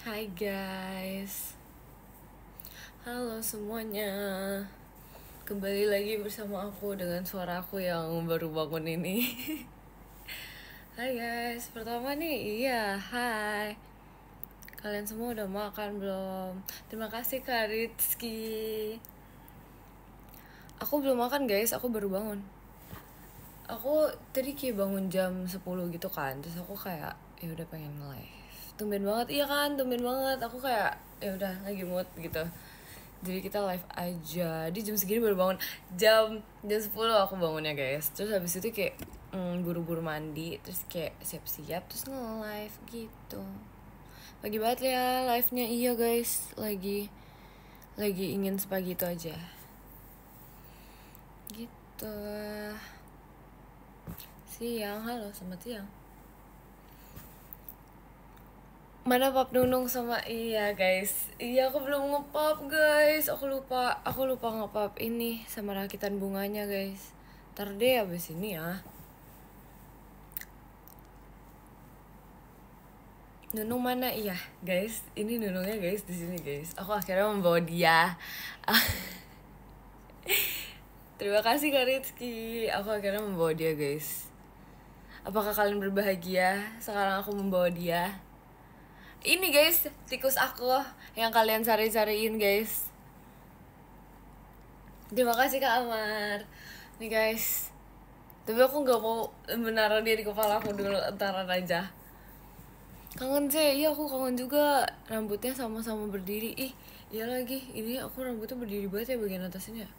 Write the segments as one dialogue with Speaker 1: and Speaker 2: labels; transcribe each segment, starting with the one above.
Speaker 1: Hai guys, halo semuanya. Kembali lagi bersama aku dengan suara aku yang baru bangun ini. Hai guys, pertama nih, hai. Kalian semua udah makan belum? Terima kasih Kak Rizky. Aku belum makan guys, aku baru bangun. Aku tadi kayak bangun jam 10 gitu kan, terus aku kayak ya udah pengen nge-live. Tumben banget, iya kan, tumben banget. Aku kayak ya udah lagi mood gitu. Jadi kita live aja. Di jam segini baru bangun. Jam 10 aku bangunnya guys. Terus habis itu kayak buru-buru mandi, terus kayak siap-siap terus nge-live gitu. Pagi banget ya live-nya. Iya guys, lagi ingin sepagi itu aja. Gitu. Siang, halo, selamat siang. Mana Pap Nunung sama iya guys. Iya aku belum nge-pop guys. Aku lupa nge-pop ini sama rakitan bunganya guys. Ntar deh abis ini ya. Nunung mana? Iya guys, ini Nunungnya guys di sini guys. Aku akhirnya membawa dia. Terima kasih Kak Rizky. Aku akhirnya membawa dia guys. Apakah kalian berbahagia sekarang aku membawa dia? Ini guys, tikus aku yang kalian cari-cariin guys. Terima kasih Kak Amar. Nih guys, tapi aku gak mau menaruh dia di kepala aku dulu, entaran aja. Kangen sih, iya aku kangen juga. Rambutnya sama-sama berdiri. Ih, iya lagi, ini aku rambutnya berdiri banget ya bagian atasnya.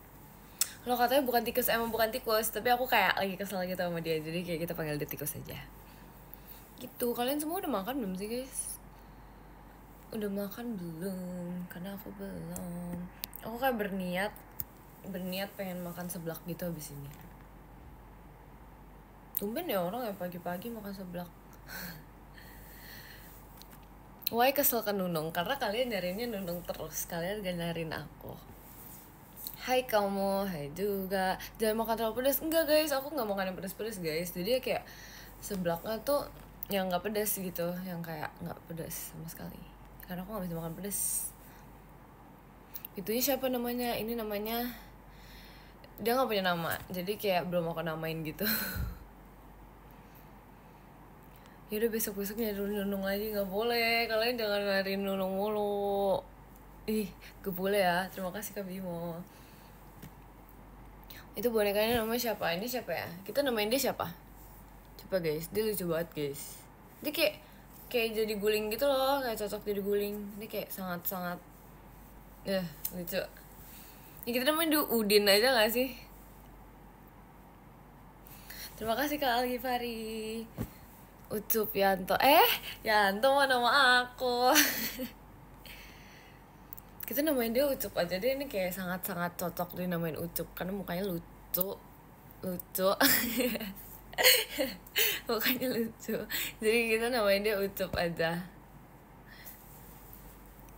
Speaker 1: Lo katanya bukan tikus, emang bukan tikus. Tapi aku kayak lagi kesel gitu sama dia. Jadi kayak kita panggil dia tikus aja. Gitu, kalian semua udah makan belum sih guys? Udah makan belum? Karena aku belum. Aku kayak berniat pengen makan seblak gitu abis ini. Tumben ya orang ya pagi-pagi makan seblak. Why kesel ke Nunung? Karena kalian nyarinya Nunung terus. Kalian gak nyariin aku. Hai kamu, hai juga. Jangan makan terlalu pedas. Enggak guys, aku gak makan yang pedas-pedas guys. Jadi kayak seblaknya tuh yang gak pedas gitu. Yang kayak gak pedas sama sekali. Karena aku gak bisa makan pedas. Itunya siapa namanya? Ini namanya, dia gak punya nama. Jadi kayak belum aku namain gitu. Yaudah besok-besok nyari Nunung lagi. Gak boleh, kalian jangan nyariin Nunung mulu. Ih, gak boleh ya. Terima kasih Kak Bimo. Itu bonekanya namanya siapa? Ini siapa ya? Kita namain dia siapa? Coba guys, dia lucu banget guys. Dia kayak jadi guling gitu loh. Kayak cocok jadi guling. Dia kayak sangat-sangat lucu. Ya kita namain dia Udin aja gak sih? Terima kasih Kak Algifari. Ucup Yanto. Yanto mah nama aku. Kita namain dia Ucup aja deh. Ini kayak sangat-sangat cocok dinamain Ucup. Karena mukanya lucu. Mukanya lucu. Jadi kita namain dia Ucup aja.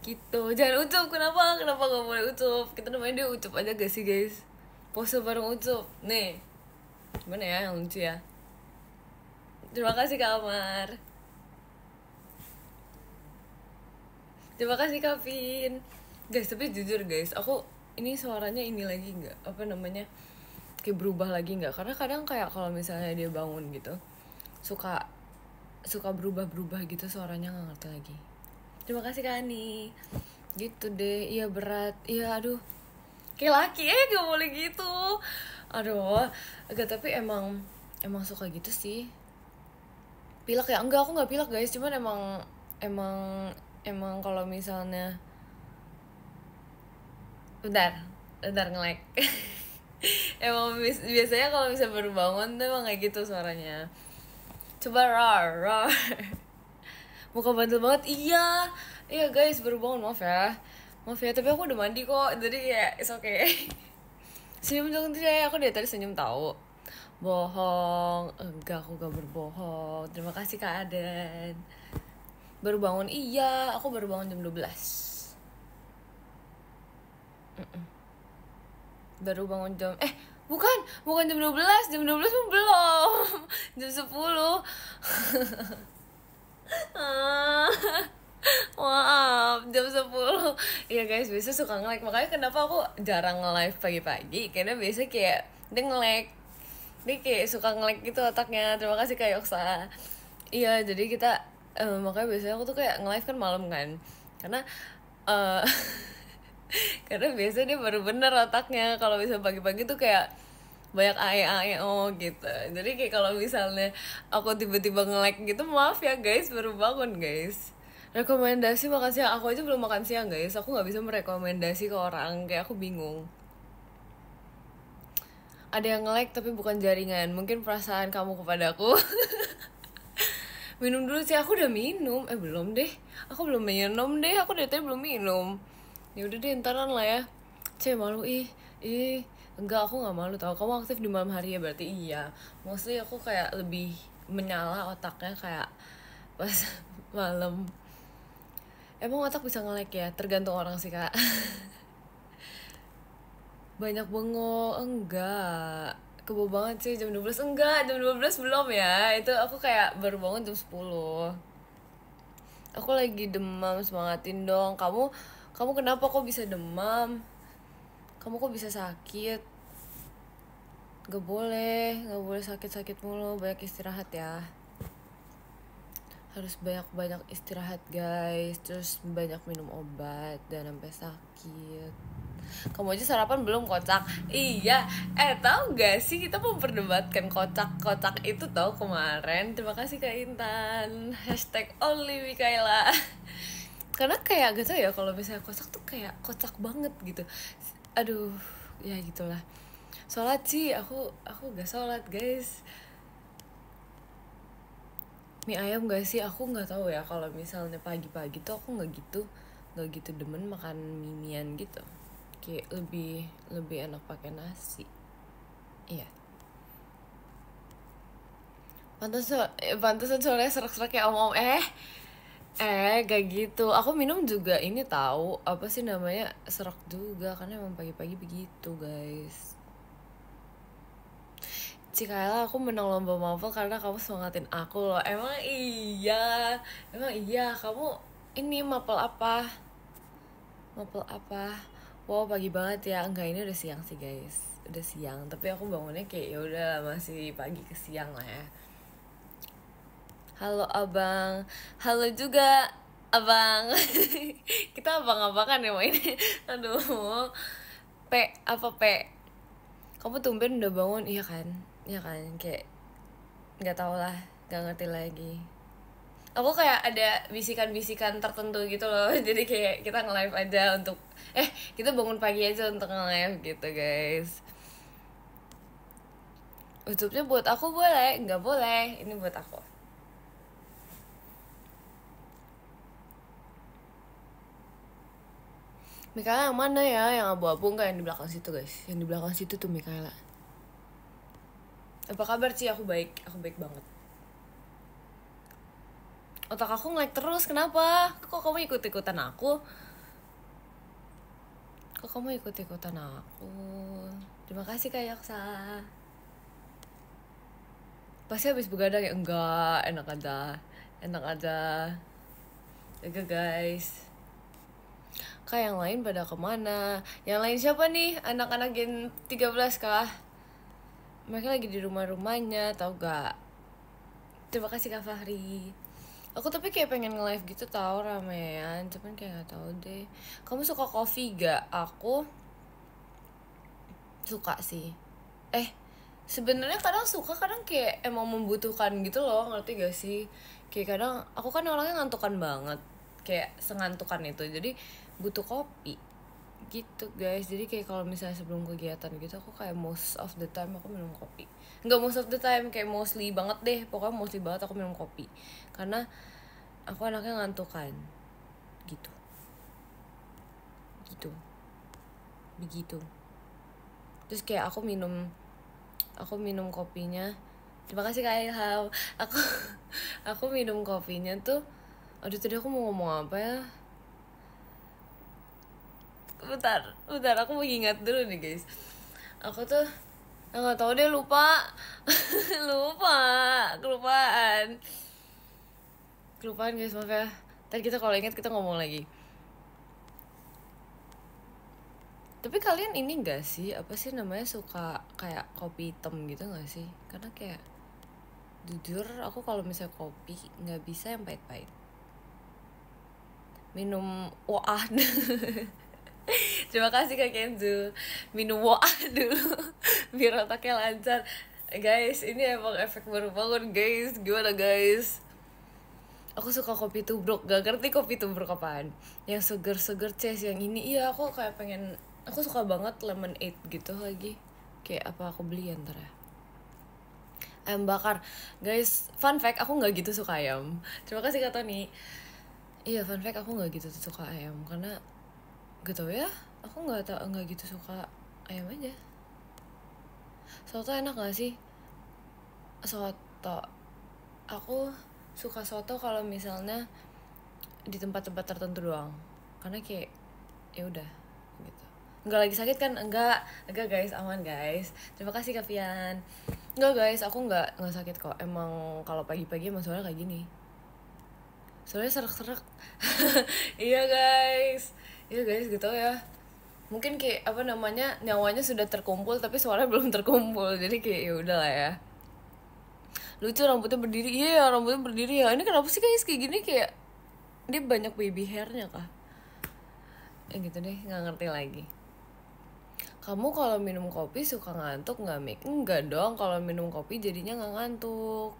Speaker 1: Gitu. Jangan Ucup, kenapa gak boleh Ucup? Kita namain dia Ucup aja gak sih guys? Pose bareng Ucup. Nih, gimana ya yang lucu ya? Terima kasih Kak Amar. Terima kasih Kak Vin. Guys, tapi jujur guys, aku ini suaranya ini lagi gak? Apa namanya? Kayak berubah lagi gak? Karena kadang kayak kalau misalnya dia bangun gitu, suka berubah-berubah gitu suaranya, gak ngerti lagi. Terima kasih Kak Ani. Gitu deh, iya berat. Iya aduh, kayak laki gak boleh gitu. Aduh, agak tapi emang suka gitu sih. Pilek ya? Enggak, aku gak pilek guys. Cuman emang kalau misalnya bentar nge-lag. Emang biasanya kalau bisa baru bangun tuh emang kayak gitu suaranya. Coba rar. Muka bantul banget. Iya guys, baru bangun, maaf ya, tapi aku udah mandi kok. Jadi ya it's okay. Senyum dong dia, aku dari tadi senyum tahu. Bohong. Enggak, aku gak berbohong. Terima kasih Kak Aden. Baru bangun, aku baru bangun jam 12. Baru bangun jam bukan jam 12. Jam 12 pun belum. Jam 10. Maaf. jam 10. Iya guys, biasa suka nge-lag. Makanya kenapa aku jarang nge-live pagi-pagi, karena biasa kayak dia nge-lag. Dia kayak suka nge-lag gitu otaknya. Terima kasih Kak Yoksa. Iya, jadi kita makanya biasanya aku tuh kayak nge-live kan malam kan. Karena eh karena biasanya dia baru bener otaknya. Kalau bisa pagi-pagi tuh kayak banyak AE gitu. Jadi kayak kalau misalnya aku tiba-tiba nge-lag gitu, maaf ya guys, baru bangun guys. Rekomendasi makan siang, aku aja belum makan siang guys. Aku nggak bisa merekomendasi ke orang, kayak aku bingung. Ada yang nge-lag tapi bukan jaringan, mungkin perasaan kamu kepadaku. Minum dulu sih, aku udah minum. Belum deh, aku belum minum deh, aku dari tadi belum minum. Ya udah deh, ntaran lah ya. Malu enggak, aku nggak malu tau. Kamu aktif di malam hari ya, berarti iya. Mostly aku kayak lebih menyala otaknya kayak pas malam. Emang otak bisa nge-lag ya? Tergantung orang sih kak. Banyak bengong, enggak. Kebo banget sih jam 12, enggak, jam 12 belum ya. Itu aku kayak baru bangun jam 10. Aku lagi demam, semangatin dong. Kamu kenapa kok bisa demam? Kamu kok bisa sakit? Gak boleh sakit-sakit mulu, banyak istirahat ya. Harus banyak-banyak istirahat guys, terus banyak minum obat dan sampai sakit. Kamu aja sarapan belum kocak? Iya, tahu gak sih kita memperdebatkan kocak-kocak itu tau kemarin. Terima kasih Kak Intan. #only Mikaela. Karena kayak gak tau ya, kalau misalnya kocak tuh kayak kocak banget gitu. Aduh, ya gitulah. Sholat sih, aku gak sholat guys. Mie ayam gak sih? Aku nggak tahu ya, kalau misalnya pagi-pagi tuh aku nggak gitu demen makan mie-mian gitu. Kayak lebih enak pakai nasi. Iya. Pantesan soalnya serak-serak kayak om-om. Gak gitu. Aku minum juga ini tahu apa sih namanya, serak juga karena emang pagi-pagi begitu guys. Cikaela, aku menang lomba Marvel karena kamu semangatin aku loh. Emang iya, kamu ini mapel apa? Wow, pagi banget ya. Enggak, ini udah siang sih guys, udah siang. Tapi aku bangunnya kayak ya udah masih pagi ke siang lah ya. Halo abang, halo juga abang. Kita abang-abangan ya mau ini. Aduh, apa kamu tumben udah bangun? Iya kan, kayak nggak tau lah, nggak ngerti lagi. Aku kayak ada bisikan-bisikan tertentu gitu loh. Jadi kayak kita nge-live aja untuk kita bangun pagi aja untuk nge-live gitu guys. YouTube-nya buat aku boleh? Nggak boleh, ini buat aku. Mikaela yang mana ya? Yang abu-abu nggak, yang di belakang situ guys? Yang di belakang situ tuh Mikaela. Apa kabar sih? Aku baik banget. Otak aku nge-lag terus, kenapa? Kok kamu ikut-ikutan aku? Terima kasih Kak Yaksa. Pasti habis begadang ya? Enggak, enak aja. Jaga guys. Kak, yang lain pada kemana? Yang lain siapa nih? Anak-anak Gen 13 kah? Mereka lagi di rumah-rumahnya, tau gak? Terima kasih Kak Fahri. Aku tapi kayak pengen nge-live gitu tau, ramean. Cuman kayak gak tau deh. Kamu suka kopi gak? Aku suka sih. Sebenarnya kadang suka, kadang kayak emang membutuhkan gitu loh, ngerti gak sih? Kayak kadang aku kan orangnya ngantukan banget, kayak sengantukan itu, jadi butuh kopi gitu guys. Jadi kayak kalau misalnya sebelum kegiatan gitu, aku kayak most of the time aku minum kopi. Nggak most of the time, kayak mostly banget deh, pokoknya mostly banget aku minum kopi karena aku anaknya ngantukan gitu begitu. Terus kayak aku minum kopinya. Terima kasih Kak Ilham. Aku minum kopinya tuh. Aduh, tadi aku mau ngomong apa ya? Bentar, aku mau ingat dulu nih guys. Aku tuh nggak tahu deh, lupa. Kelupaan guys, maaf ya. Ntar kita kalau ingat kita ngomong lagi. Tapi kalian ini gak sih, apa sih namanya, suka kayak kopi hitam gitu gak sih? Karena kayak jujur aku kalau misalnya kopi gak bisa yang pahit-pahit. Minum wah terima kasih Kak Kenzo. Minum wah dulu biar otaknya lancar. Guys, ini emang efek baru bangun guys. Gimana guys? Aku suka kopi tubruk, gak ngerti kopi tubruk apaan. Yang seger-seger ces, yang ini iya aku kayak pengen. Aku suka banget lemonade gitu lagi. Kayak apa aku beli ntar ya. Ayam bakar. Guys, fun fact aku gak gitu suka ayam. Terima kasih Kak Tony. Iya, fun fact aku gak gitu suka ayam. Karena gak tau ya, aku gak gitu suka ayam aja. Soto enak gak sih? Soto, aku suka soto kalau misalnya di tempat-tempat tertentu doang. Karena kayak ya udah gitu. Enggak lagi sakit kan? Enggak guys, aman guys. Terima kasih Kak Fian. Enggak guys, aku enggak sakit kok. Emang kalau pagi-pagi emang suara kayak gini. Soalnya serak-serak. Iya guys gitu ya. Mungkin kayak apa namanya, nyawanya sudah terkumpul tapi suaranya belum terkumpul. Jadi kayak ya udahlah ya. Lucu rambutnya berdiri. Iya, rambutnya berdiri ya. Ini kenapa sih guys kayak gini, kayak dia banyak baby hairnya kah? Gitu deh, nggak ngerti lagi. Kamu kalau minum kopi suka ngantuk nggak, Mik? Enggak dong, kalau minum kopi jadinya nggak ngantuk.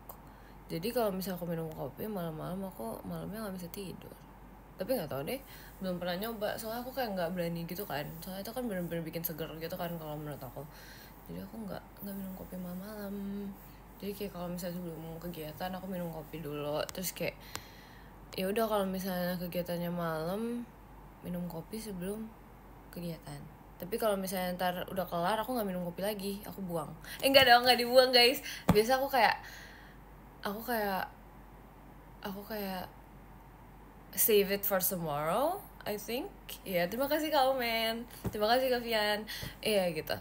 Speaker 1: Jadi kalau misalnya aku minum kopi malam-malam, aku malamnya nggak bisa tidur. Tapi nggak tahu deh, belum pernah nyoba. Soalnya aku kayak nggak berani gitu kan. Soalnya itu kan bener-bener bikin seger gitu kan kalau menurut aku. Jadi aku nggak minum kopi malam-malam. Jadi kayak kalau misalnya sebelum kegiatan aku minum kopi dulu. Terus kayak ya udah kalau misalnya kegiatannya malam, minum kopi sebelum kegiatan. Tapi kalau misalnya ntar udah kelar aku nggak minum kopi lagi, aku buang. Enggak dong, nggak dibuang guys. Biasa aku kayak save it for tomorrow, I think. Iya, terima kasih Kak Omen, terima kasih Kak Fian. Iya gitu.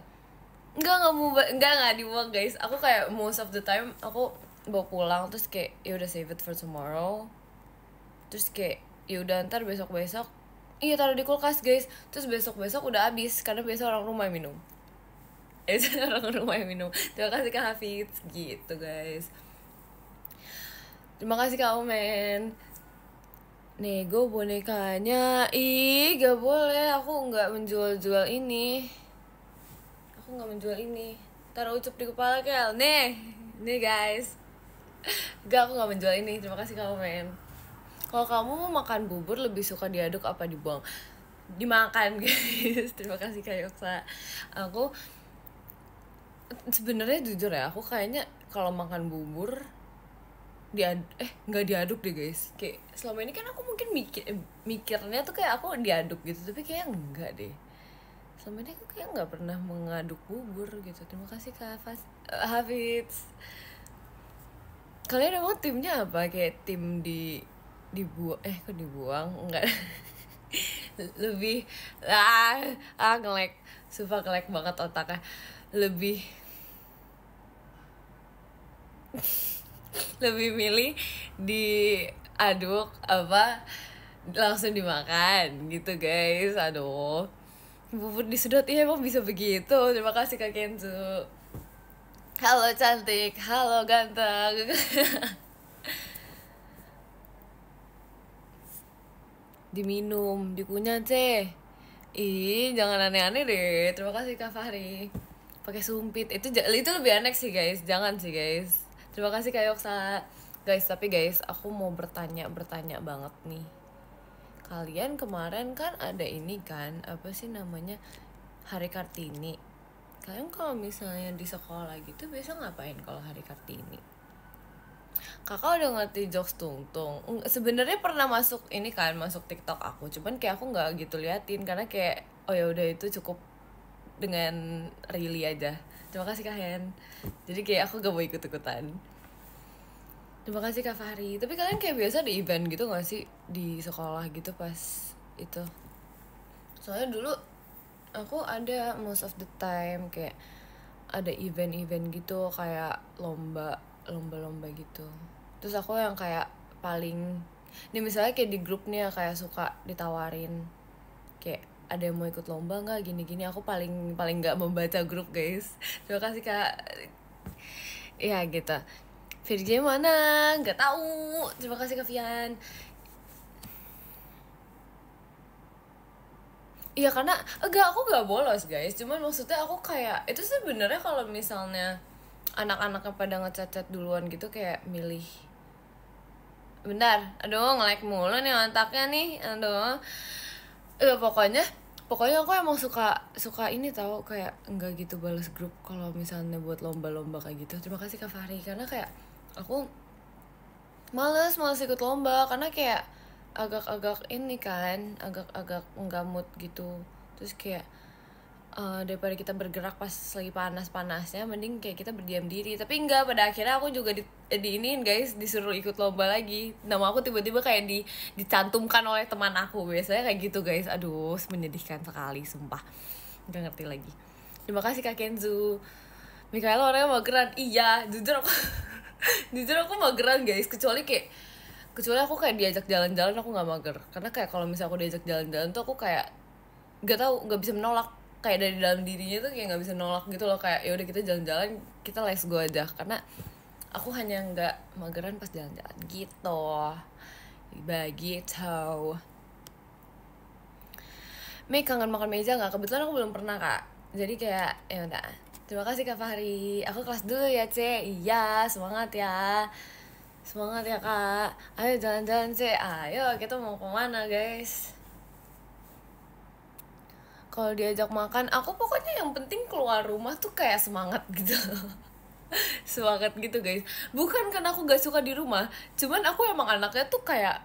Speaker 1: Enggak dibuang guys. Aku kayak most of the time aku bawa pulang terus kayak ya udah save it for tomorrow. Terus kayak ya udah ntar besok iya taruh di kulkas guys. Terus besok udah habis karena biasa orang rumah yang minum. Orang rumah yang minum. Terima kasih Kak Hafiz gitu guys. Terima kasih Kak Omen. Nego bonekanya. Ih, gak boleh. Aku gak menjual ini. Taruh ucup di kepala Kel. Nih guys. Gak, aku gak menjual ini. Terima kasih Kak Omen. Kalau kamu mau makan bubur lebih suka diaduk apa dibuang? Dimakan guys. Terima kasih Kak Yoksa. Aku sebenarnya jujur ya, aku kayaknya kalau makan bubur nggak diaduk deh guys. Kayak selama ini kan aku mungkin mikirnya tuh kayak aku diaduk gitu, tapi kayak enggak deh. Selama ini aku kayak nggak pernah mengaduk bubur gitu. Terima kasih Kak Hafiz. Kalian emang timnya apa? Kayak tim dibuang kok dibuang enggak. Lebih ngelek, sumpah ngelek banget otaknya. Lebih milih diaduk apa langsung dimakan gitu guys. Aduh, bubur disedot, iya emang bisa begitu. Terima kasih Kak Kenzo. Halo cantik, halo ganteng. Diminum, dikunyah ceh. Ih, jangan aneh-aneh deh. Terima kasih Kak Fahri. Pakai sumpit. Itu lebih aneh sih guys. Jangan sih guys. Terima kasih Kak Yoksa. Guys, tapi guys, aku mau bertanya banget nih. Kalian kemarin kan ada ini kan, apa sih namanya, Hari Kartini. Kalian kalau misalnya di sekolah gitu biasa ngapain kalau Hari Kartini? Kakak udah ngerti jokes tungtung. Sebenarnya pernah masuk TikTok aku, cuman kayak aku nggak gitu liatin karena kayak oh ya udah itu cukup dengan Rili aja. Terima kasih Kak Hen. Jadi kayak aku gak mau ikut-ikutan. Terima kasih Kak Fahri. Tapi kalian kayak biasa di event gitu nggak sih di sekolah gitu pas itu? Soalnya dulu aku ada most of the time kayak ada event-event gitu, kayak lomba gitu. Terus aku yang kayak paling, nih misalnya kayak di grup nih ya, kayak suka ditawarin kayak ada yang mau ikut lomba nggak gini-gini. Aku paling nggak membaca grup guys. Terima kasih kak. Ya gitu. Virgi mana? Nggak tahu. Terima kasih Kak Fian. Iya karena aku nggak bolos guys. Cuman maksudnya aku kayak itu sebenarnya kalau misalnya anak-anaknya pada ngecat duluan gitu kayak milih. Bentar, aduh nge-lag mulu nih otaknya nih, aduh. Pokoknya aku emang suka ini tahu kayak enggak gitu balas grup kalau misalnya buat lomba-lomba kayak gitu. Terima kasih Kak Fahri karena kayak aku males ikut lomba karena kayak agak-agak ini kan agak-agak nggak mood gitu. Terus kayak daripada kita bergerak pas lagi panas-panasnya mending kayak kita berdiam diri. Tapi enggak, pada akhirnya aku juga diinin guys, disuruh ikut lomba lagi. Nama aku tiba-tiba kayak dicantumkan oleh teman aku. Biasanya kayak gitu guys. Aduh menyedihkan sekali sumpah, nggak ngerti lagi. Terima kasih Kak Kenzu. Mikaela orangnya mageran. Iya jujur aku jujur aku mageran guys, kecuali aku kayak diajak jalan-jalan aku nggak mager. Karena kayak kalau misalnya aku diajak jalan-jalan tuh aku kayak nggak bisa menolak, kayak dari dalam dirinya tuh kayak nggak bisa nolak gitu loh. Kayak ya udah kita jalan-jalan, kita let's go aja. Karena aku hanya nggak mageran pas jalan-jalan gitu. Begitu. Mei kangen makan meja nggak? Kebetulan aku belum pernah kak. Jadi kayak ya udah. Terima kasih Kak Fahri. Aku kelas dulu ya C. Iya semangat ya. Semangat ya kak. Ayo jalan-jalan C. Ayo kita mau kemana guys? Kalau diajak makan, aku pokoknya yang penting keluar rumah tuh kayak semangat gitu. Semangat gitu guys. Bukan karena aku gak suka di rumah, cuman aku emang anaknya tuh kayak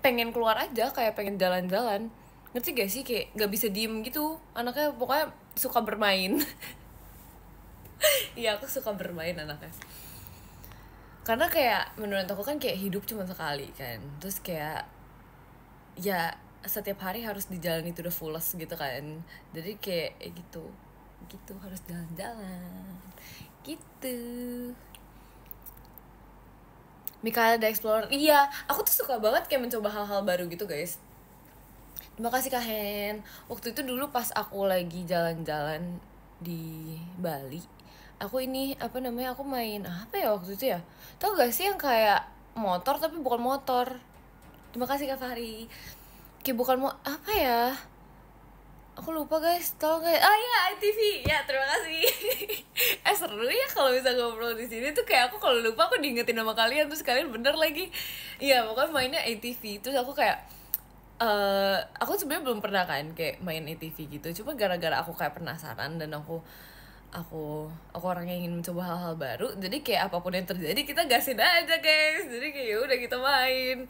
Speaker 1: pengen keluar aja, kayak pengen jalan-jalan. Ngerti gak sih? Kayak gak bisa diem gitu. Anaknya pokoknya suka bermain. Iya aku suka bermain anaknya. Karena kayak menurut aku kan kayak hidup cuma sekali kan. Terus kayak ya setiap hari harus dijalani to the fullest gitu kan. Jadi kayak gitu harus jalan-jalan gitu. Mikaela The Explorer. Iya, aku tuh suka banget kayak mencoba hal-hal baru gitu guys. Terima kasih Kak Hen. Waktu itu dulu pas aku lagi jalan-jalan di Bali, aku ini apa namanya, aku main apa ya waktu itu ya, tau gak sih yang kayak motor tapi bukan motor. Terima kasih Kak Fahri. Kayak bukan apa ya, aku lupa guys, tau gak? Ah ya ITV ya, terima kasih. Seru ya kalau bisa ngobrol di sini tuh, kayak aku kalau lupa aku diingetin sama kalian terus kalian bener lagi. Iya pokoknya mainnya ATV. Terus aku kayak aku sebenarnya belum pernah kan kayak main ATV gitu, cuma gara-gara aku kayak penasaran dan aku orang yang ingin mencoba hal-hal baru, jadi kayak apapun yang terjadi kita gasin aja guys. Jadi kayak udah kita main.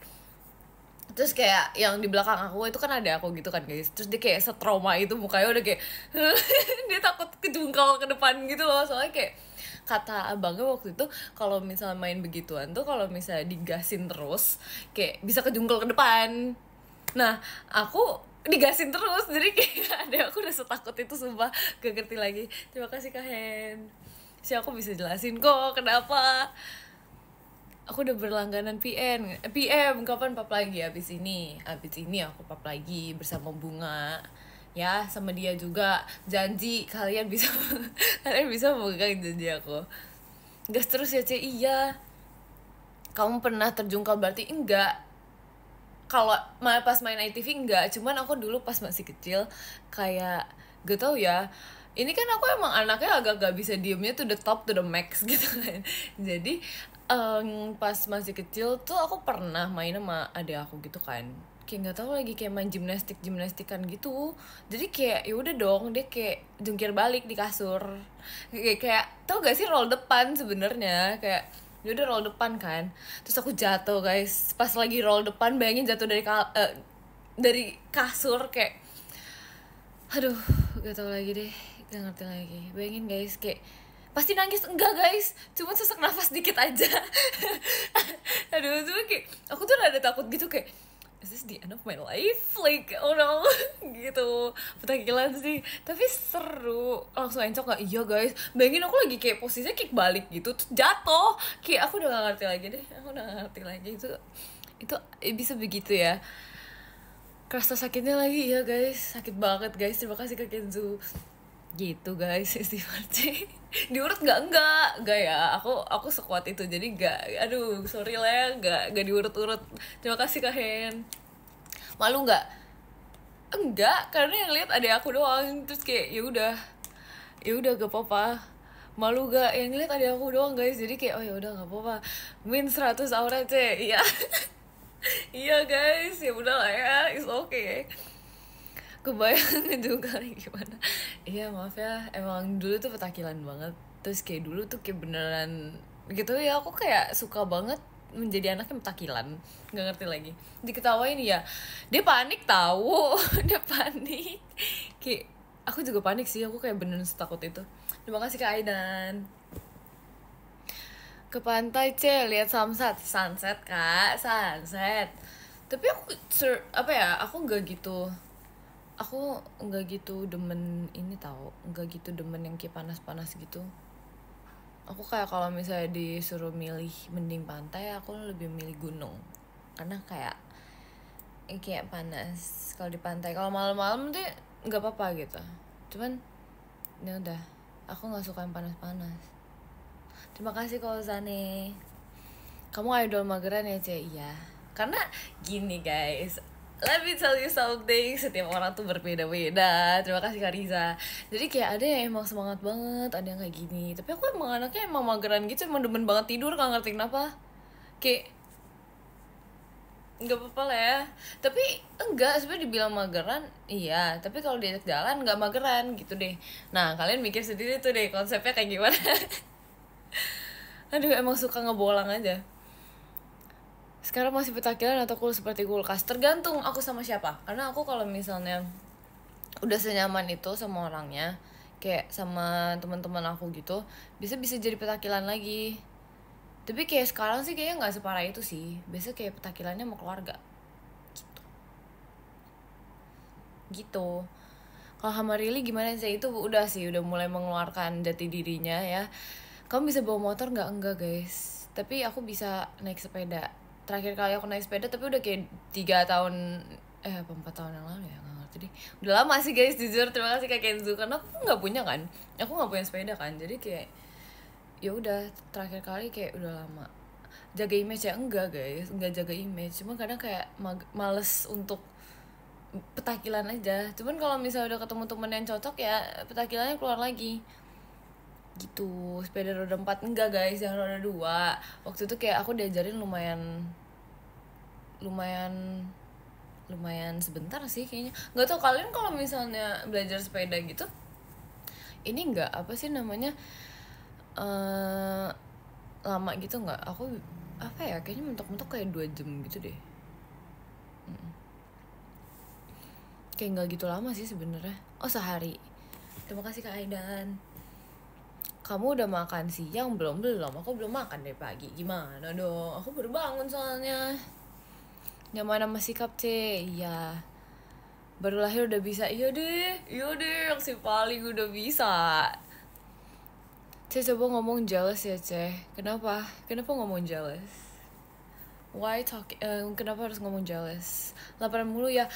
Speaker 1: Terus kayak yang di belakang aku itu kan ada aku gitu kan guys, terus dia kayak setrauma itu mukanya udah kayak dia takut kejungkal ke depan gitu loh. Soalnya kayak kata abangnya waktu itu kalau misalnya main begituan tuh kalau misalnya digasin terus kayak bisa kejungkal ke depan. Nah aku digasin terus, jadi kayak ada aku udah setakut itu sumpah, gak ngerti lagi. Terima kasih Kak Hen. Aku bisa jelasin kok kenapa. Aku udah berlangganan PM kapan pap lagi. Abis ini aku pap lagi bersama Bunga ya, sama dia juga. Janji kalian bisa kalian bisa memegang janji aku. Gas terus ya C. Iya, kamu pernah terjungkal berarti? Enggak, kalau pas main ITV enggak, cuman aku dulu pas masih kecil kayak gak tau ya, ini kan aku emang anaknya agak gak bisa diemnya to the top to the max gitu kan. Jadi pas masih kecil tuh aku pernah main sama adik aku gitu kan, kayak nggak tahu lagi kayak main gimnastikan gitu. Jadi kayak ya udah dong, dia kayak jungkir balik di kasur, kayak tau gak sih roll depan sebenarnya, kayak dia udah roll depan kan. Terus aku jatuh guys, pas lagi roll depan, bayangin jatuh dari kasur, kayak aduh gak tau lagi deh, gak ngerti lagi. Bayangin guys, kayak pasti nangis enggak guys, cuma sesak nafas dikit aja. Aduh cuma kayak aku tuh rada takut gitu, kayak is this the end of my life, like oh no gitu. Petakilan sih tapi seru, langsung encok gak? Iya guys, bayangin aku lagi kayak posisinya kick balik gitu terus jatuh, kayak aku udah gak ngerti lagi deh, aku udah gak ngerti lagi itu bisa begitu ya. kerasa sakitnya lagi ya guys, sakit banget guys. Terima kasih Kak Kenzo. Gitu guys, istighfar C. Diurut enggak ya, aku sekuat itu, jadi enggak, aduh sorry lah ya, enggak diurut-urut. Terima kasih Kak Hen. Malu enggak? Enggak, karena yang lihat adik aku doang. Terus kayak ya udah gak apa-apa. Malu gak yang lihat adik aku doang guys, jadi kayak oh ya udah gak apa-apa. Min 100 aura C. Iya. Iya guys, ya udah lah ya, it's okay. Kebayang juga gimana. Iya maaf ya, emang dulu tuh petakilan banget. Terus kayak dulu tuh kayak beneran gitu ya, aku kayak suka banget menjadi anaknya petakilan. Nggak ngerti lagi, diketawain ya, dia panik tahu. Dia panik, kayak aku juga panik sih, aku kayak beneran setakut itu. Terima kasih Kak Aidan. Ke pantai C, lihat sunset Kak, sunset. Tapi aku aku nggak gitu demen ini tahu, nggak gitu demen yang kayak panas-panas gitu. Aku kayak kalau misalnya disuruh milih mending pantai, aku lebih milih gunung, karena kayak panas kalau di pantai. Kalau malam-malam tuh nggak apa-apa gitu, cuman ya udah, aku nggak suka yang panas-panas. Terima kasih kalau Zane. Kamu idol mageran ya Cek? Iya, karena gini guys, let me tell you something, setiap orang tuh berbeda-beda. Terima kasih Kak Riza. Jadi kayak ada yang emang semangat banget, ada yang kayak gini. Tapi aku emang anaknya emang mageran gitu, emang demen banget tidur, gak ngerti kenapa. Kayak nggak apa-apa lah ya. Tapi enggak, sebenarnya dibilang mageran iya, tapi kalau diajak jalan nggak mageran gitu deh. Nah kalian mikir sendiri tuh deh konsepnya kayak gimana. Aduh emang suka ngebolang aja. Sekarang masih petakilan atau cool seperti kulkas? Tergantung aku sama siapa. Karena aku kalau misalnya udah senyaman itu sama orangnya, kayak sama teman-teman aku gitu, bisa jadi petakilan lagi. Tapi kayak sekarang sih kayaknya nggak separah itu sih. Biasa kayak petakilannya sama keluarga. Gitu. Kalau sama Rili gimana sih? Itu udah mulai mengeluarkan jati dirinya ya. Kamu bisa bawa motor nggak? Enggak guys. Tapi aku bisa naik sepeda. Terakhir kali aku naik sepeda tapi udah kayak 3 tahun 4 tahun yang lalu ya, nggak ngerti deh. Udah lama sih guys, jujur. Terima kasih Kak Kenzo, karena aku nggak punya kan, aku nggak punya sepeda kan, jadi kayak ya udah, terakhir kali kayak udah lama. Jaga image ya? Enggak guys, enggak jaga image, cuma kadang kayak males untuk petakilan aja. Cuman kalau misalnya udah ketemu temen yang cocok ya petakilannya keluar lagi gitu. Sepeda roda 4 enggak guys, yang roda 2. Waktu itu kayak aku diajarin lumayan sebentar sih kayaknya. Nggak tau kalian kalau misalnya belajar sepeda gitu, ini nggak apa sih namanya, lama gitu nggak? Aku apa ya, kayaknya mentok-mentok kayak 2 jam gitu deh. Kayak nggak gitu lama sih sebenarnya. Oh sehari. Terima kasih Kak Aidan. Kamu udah makan siang belum? Aku belum makan dari pagi. Gimana dong? Aku baru bangun soalnya. Nyaman sama sikap C. Iya. Baru lahir udah bisa. Iya deh. Yang si paling udah bisa. C coba ngomong jealous ya C. Kenapa ngomong jealous? Why talk? Kenapa harus ngomong jealous? Laparan mulu ya.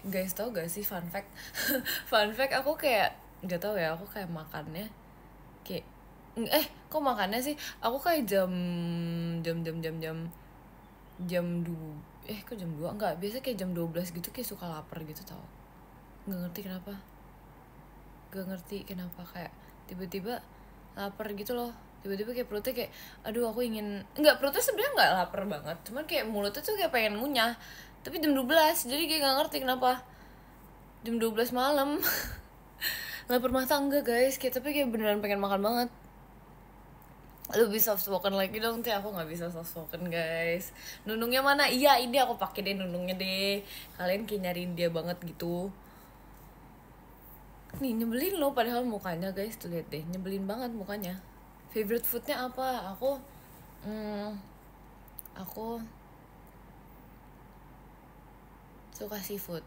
Speaker 1: Guys, tau gak sih fun fact? Fun fact, aku kayak nggak tahu ya, aku kayak makannya kayak kok makannya sih? Aku kayak jam 2. Kok jam 2? Enggak, biasa kayak jam 12 gitu kayak suka lapar gitu tau. Nggak ngerti kenapa kayak tiba-tiba lapar gitu loh. Tiba-tiba kayak perutnya kayak aduh aku ingin, perutnya sebenarnya nggak lapar banget, cuman kayak mulutnya tuh kayak pengen ngunyah. Tapi jam 12, jadi kayak nggak ngerti kenapa jam 12 malam. Lapar mata enggak guys, tapi kayak beneran pengen makan banget. Lebih soft spoken lagi dong Teh, aku nggak bisa soft spoken guys. Nunungnya mana? Iya ini aku pakai deh nunungnya deh, kalian kayak nyariin dia banget gitu. Nih nyebelin loh padahal mukanya guys, tuh lihat deh, nyebelin banget mukanya. Favorite foodnya apa? Aku suka seafood.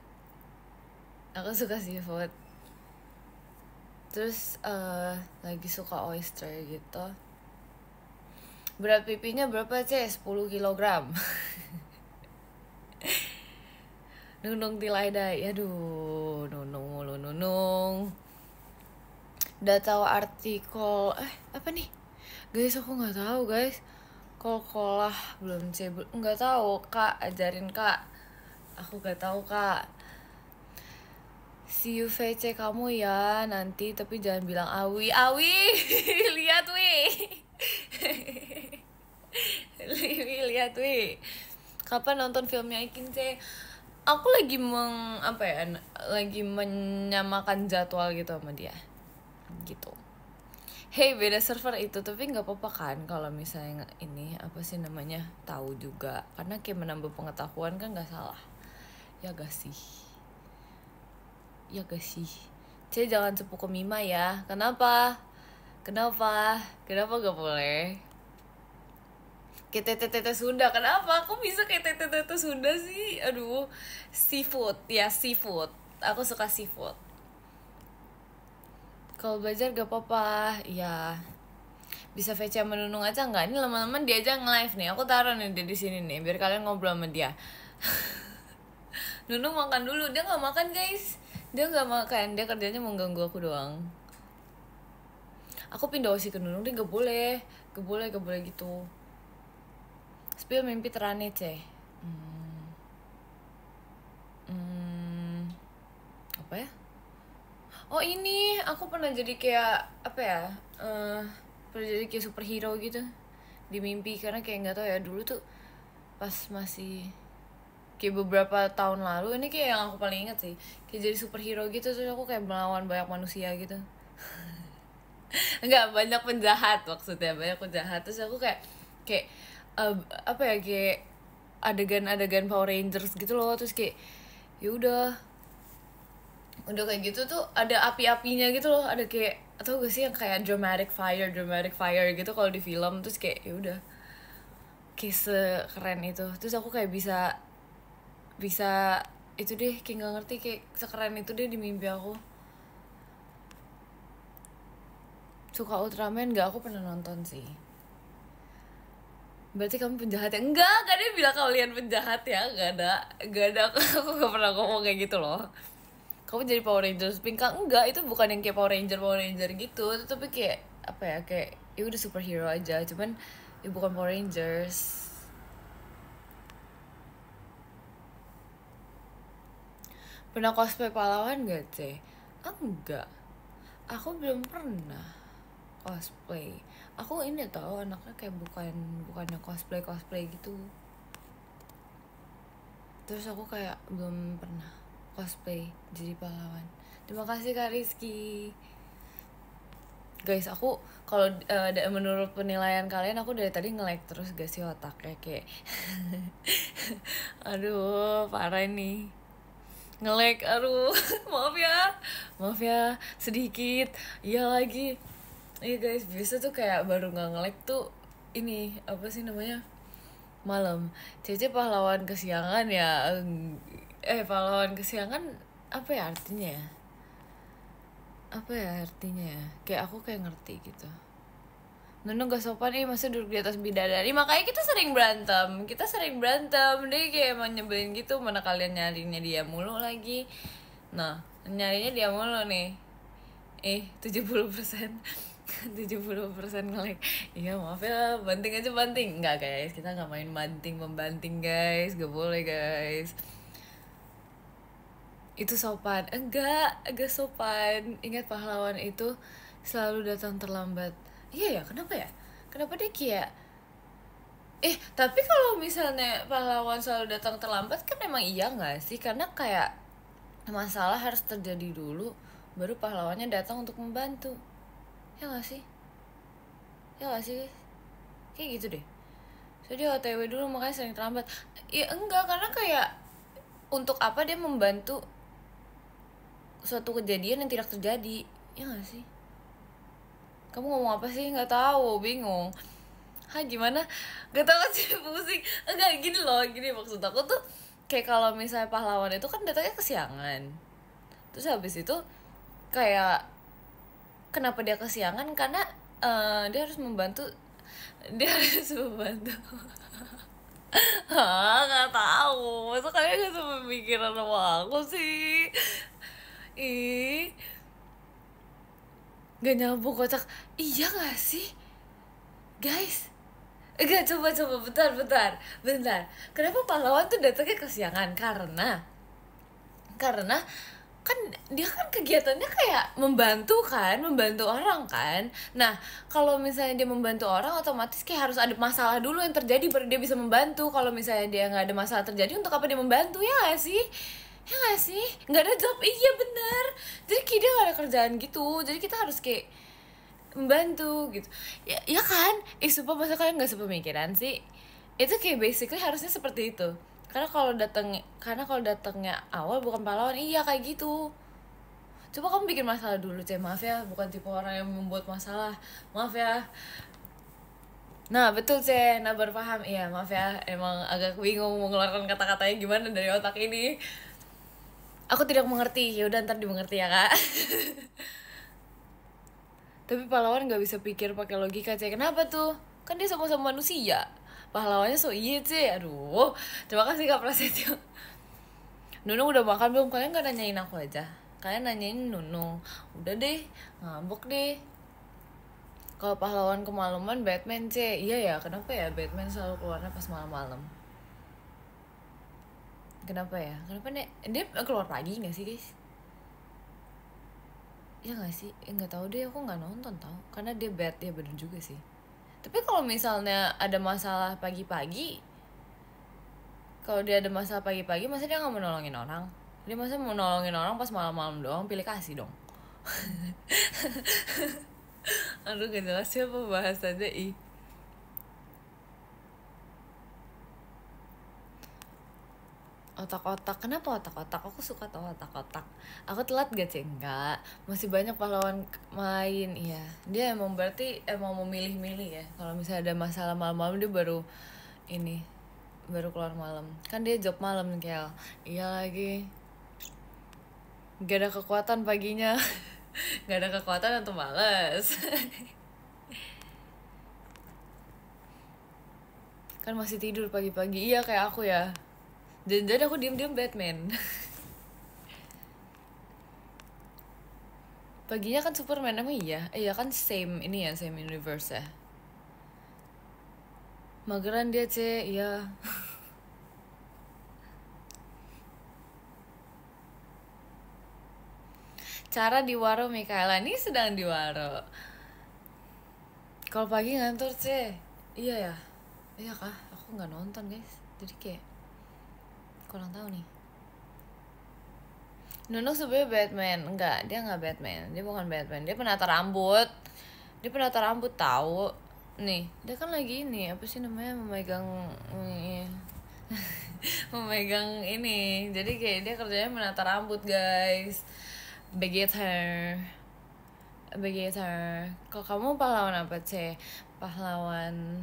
Speaker 1: Terus lagi suka oyster gitu. Berat pipinya berapa C? 10 kg. Nunung till I die. Aduh, Nunung mulu Nunung. Udah tahu artikel apa nih? Guys, aku nggak tahu guys. Kol-kolah belum cebul. Nggak tahu, Kak. Ajarin, Kak. Aku nggak tahu, Kak. See you VC kamu ya nanti, tapi jangan bilang Awi. Lihat wih. Lihat wih. Kapan nonton filmnya Ikin C? Aku lagi lagi menyamakan jadwal gitu sama dia. Gitu. Hey, beda server itu, tapi nggak apa-apa kan kalau misalnya ini apa sih namanya tahu juga, karena kayak menambah pengetahuan kan nggak salah. Ya gak sih? Cek jangan sepupu Mima ya. Kenapa gak boleh? Kayak tete Sunda. Kenapa aku bisa kayak tete Sunda sih? Aduh, seafood. Aku suka seafood. Kalau belajar gak apa-apa. Ya, bisa VC sama Nunung aja nggak? Ini lama-lama dia aja nge-live nih. Aku taruh nih dia di sini nih biar kalian ngobrol sama dia. Nunung makan dulu. Dia nggak makan guys. Dia kerjanya mau ganggu aku doang. Aku pindah osi ke Nunung, dia gak boleh gitu. Spill mimpi terane ceh. Apa ya? Oh ini, aku pernah jadi kayak apa ya? Pernah jadi kayak superhero gitu di mimpi, karena kayak nggak tahu ya, dulu tuh pas masih kayak beberapa tahun lalu, ini kayak yang aku paling ingat sih, kayak jadi superhero gitu, terus aku kayak melawan banyak manusia gitu. Enggak, banyak penjahat maksudnya, terus aku kayak apa ya, kayak adegan Power Rangers gitu loh, terus kayak ya udah kayak gitu tuh ada api-apinya gitu loh, ada kayak, atau gak sih yang kayak dramatic fire gitu kalau di film, terus kayak ya udah kayak sekeren itu, terus aku kayak bisa itu deh, kayak nggak ngerti, kayak sekeren itu deh di mimpi aku. Suka Ultraman nggak? Aku pernah nonton sih. Berarti kamu penjahat ya? Enggak dia bilang kalian penjahat ya? Gak ada aku gak pernah ngomong kayak gitu loh. Kamu jadi Power Rangers pink? Enggak, itu bukan yang kayak Power Ranger gitu, tapi kayak apa ya, kayak ya udah superhero aja, cuman ya bukan Power Rangers. Pernah cosplay pahlawan gak ceh? Enggak, aku belum pernah cosplay. Aku ini tau anaknya kayak bukannya cosplay gitu. Terus aku kayak belum pernah cosplay jadi pahlawan. Terima kasih Kak Rizky. Guys, aku kalau menurut penilaian kalian, aku dari tadi nge-lag terus gak sih otaknya, kayak aduh parah nih nge-lag, aduh maaf ya sedikit. Iya lagi. Iya guys, biasa tuh kayak baru nggak nge-lag tuh ini apa sih namanya, malam. Cece pahlawan kesiangan ya. Pahlawan kesiangan apa ya artinya ya? Kayak aku kayak ngerti gitu. Nunung gak sopan masa duduk di atas bidadari. Makanya kita sering berantem deh, kayak emang nyebelin gitu. Mana kalian nyarinya dia mulu lagi. Nah, nyarinya dia mulu nih. 70% 70% nge-lag. Iya maaf ya, banting aja. Enggak guys, kita gak main banting-membanting guys. Gak boleh guys. Itu sopan? Enggak sopan. Ingat pahlawan itu selalu datang terlambat. Iya ya, kenapa dia kayak tapi kalau misalnya pahlawan selalu datang terlambat kan emang iya gak sih? Karena kayak masalah harus terjadi dulu baru pahlawannya datang untuk membantu. Ya gak sih guys? Kayak gitu deh. So dia OTW dulu makanya sering terlambat. Ya enggak, karena kayak untuk apa dia membantu suatu kejadian yang tidak terjadi. Ya gak sih? Kamu ngomong apa sih? Nggak tahu, bingung. Gimana? Gak tahu sih, pusing. Enggak, gini loh, maksud aku tuh kayak kalau misalnya pahlawan itu kan datangnya kesiangan. Terus habis itu kayak kenapa dia kesiangan? Karena dia harus membantu Nggak tahu. Masa kalian nggak sepemikiran sama aku sih? Ih, nggak nyambung kocak. Iya nggak sih, guys? Enggak, coba bentar. Kenapa pahlawan tuh datangnya kesiangan? Karena kan dia kan kegiatannya kayak membantu orang kan. Nah, kalau misalnya dia membantu orang, otomatis kayak harus ada masalah dulu yang terjadi baru dia bisa membantu. Kalau misalnya dia nggak ada masalah terjadi, untuk apa dia membantu? Ya nggak sih? Nggak ada job. Iya benar. Jadi kayak dia nggak ada kerjaan gitu, jadi kita harus kayak membantu gitu. Ya kan? Sumpah, masa kalian nggak sepemikiran sih? Itu kayak basically harusnya seperti itu. Karena kalau datangnya awal bukan pahlawan, iya kayak gitu. Coba kamu bikin masalah dulu, maaf ya, bukan tipe orang yang membuat masalah, maaf ya. Nah betul, nah baru paham. Iya maaf ya, emang agak bingung mengeluarkan kata-katanya gimana dari otak ini. Aku tidak mengerti, yaudah ntar dimengerti ya kak. Tapi pahlawan nggak bisa pikir pakai logika, kenapa tuh? Kan dia sama-sama manusia. Pahlawannya so iya, aduh. Terima kasih Kak Prasetyo. Nunung udah makan belum? Kalian gak nanyain aku aja. Kalian nanyain Nunung. Udah deh, ngambek deh. Kalau pahlawan kemalaman Batman, iya ya, kenapa ya Batman selalu keluarnya pas malam-malam? Kenapa ya? Kenapa dia keluar pagi gak sih, guys? Ya gak sih? Gak tahu deh, aku gak nonton tau. Karena dia bener juga sih. Tapi kalau misalnya ada masalah pagi-pagi, masa dia nggak mau nolongin orang? Dia masa mau nolongin orang pas malam-malam doang? Pilih kasih dong. Aduh gak jelas siapa bahasannya ih. Otak-otak, kenapa otak-otak? Aku suka tau otak-otak. Aku telat gak sih? Enggak, masih banyak pahlawan main. Iya, dia berarti emang memilih-milih ya. Kalau misalnya ada masalah malam-malam, dia baru keluar malam. Kan dia job malam Kel. Iya lagi, gak ada kekuatan paginya. Gak ada kekuatan atau males. Kan masih tidur pagi-pagi. Iya kayak aku ya. Jadi aku diem-diem Batman. Paginya kan Superman, emang iya? Iya kan same universe ya. Mageran dia iya. Cara di waro Mikaela, ini sedang di waro. Kalau pagi ngantor iya ya. Iya kah? Aku nggak nonton guys. Jadi kayak kurang tahu nih. Nunung sebenarnya Batman. Enggak, dia nggak Batman. Dia bukan Batman. Dia penata rambut. Tahu. Nih, dia kan lagi apa sih namanya, memegang memegang ini. Jadi kayak dia kerjanya menata rambut, guys. Begitter. Kalau kamu pahlawan apa, Pahlawan.